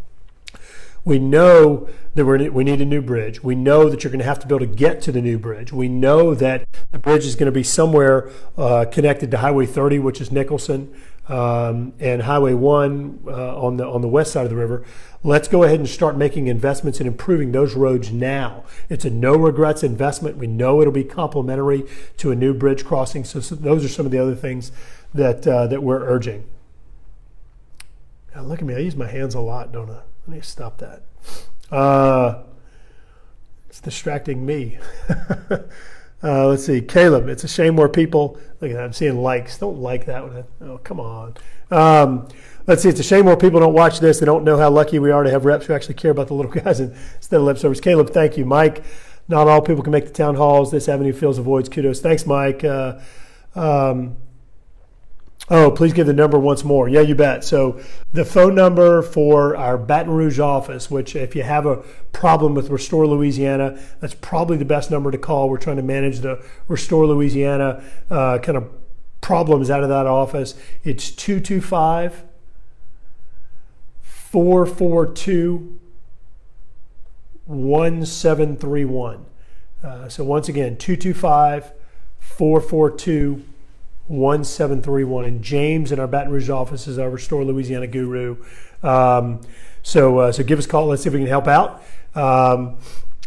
We know that we need a new bridge. We know that you're going to have to be able to get to the new bridge. We know that the bridge is going to be somewhere connected to Highway 30, which is Nicholson, and Highway 1 on the west side of the river. Let's go ahead and start making investments in improving those roads now. It's a no regrets investment. We know it'll be complementary to a new bridge crossing. So those are some of the other things that we're urging. Now look at me. I use my hands a lot, don't I? Let me stop that. It's distracting me. Let's see. Caleb, it's a shame more people, look at that, I'm seeing likes. Don't like that one. Oh, come on. Let's see. It's a shame more people don't watch this. They don't know how lucky we are to have reps who actually care about the little guys instead of lip service. Caleb, thank you. Mike, not all people can make the town halls. This avenue fills the voids. Kudos. Thanks, Mike. Oh, please give the number once more. Yeah, you bet. So the phone number for our Baton Rouge office, which if you have a problem with Restore Louisiana, that's probably the best number to call. We're trying to manage the Restore Louisiana kind of problems out of that office. It's 225-442-1731. So once again, 225-442-1731. 1731, and James in our Baton Rouge office is our Restore Louisiana guru. So give us a call. Let's see if we can help out.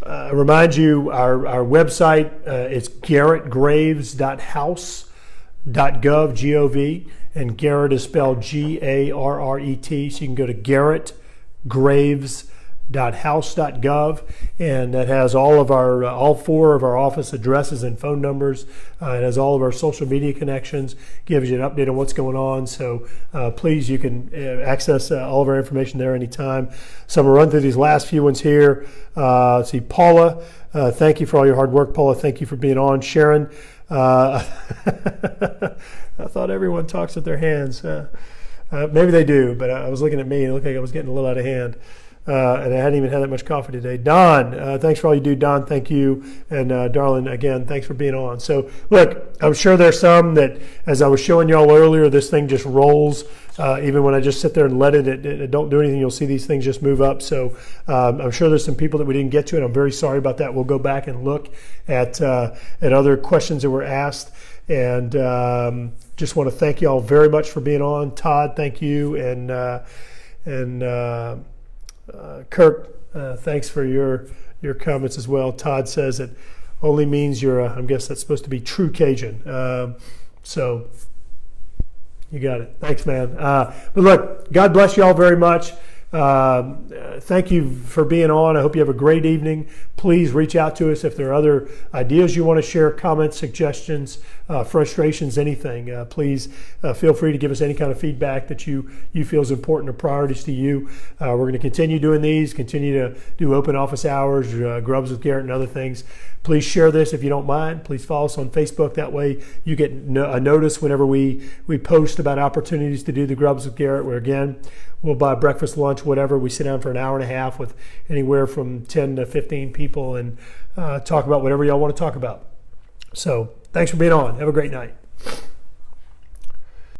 Remind you, our website, it's garretgraves.house.gov, G-O-V, and Garret is spelled G-A-R-R-E-T. So you can go to garretgraves.house.gov, and that has all four of our office addresses and phone numbers. It has all of our social media connections, gives you an update on what's going on. So please, you can access all of our information there anytime. So I'm going to run through these last few ones here. Let's see, Paula, thank you for all your hard work. Paula, thank you for being on. Sharon, I thought everyone talks with their hands. Maybe they do, but I was looking at me and it looked like I was getting a little out of hand. And I hadn't even had that much coffee today. Don, thanks for all you do. Don, thank you. And Darlene, again, thanks for being on. So look, I'm sure there's some that, as I was showing y'all earlier, this thing just rolls. Even when I just sit there and let it don't do anything, you'll see these things just move up. So I'm sure there's some people that we didn't get to, and I'm very sorry about that. We'll go back and look at other questions that were asked. And just want to thank y'all very much for being on. Todd, thank you. And Kirk, thanks for your comments as well. Todd says it only means you're I guess that's supposed to be true Cajun. So you got it. Thanks, man. But look, God bless you all very much. Thank you for being on. I hope you have a great evening. Please reach out to us if there are other ideas you want to share, comments, suggestions, frustrations, anything. Please feel free to give us any kind of feedback that you feel is important or priorities to you. We're going to continue doing these, continue to do open office hours, Grubs with Garret and other things. Please share this if you don't mind. Please follow us on Facebook. That way you get a notice whenever we post about opportunities to do the Grubs with Garret, where again, we'll buy breakfast, lunch, whatever. We sit down for an hour and a half with anywhere from 10 to 15 people and talk about whatever y'all want to talk about. So thanks for being on. Have a great night.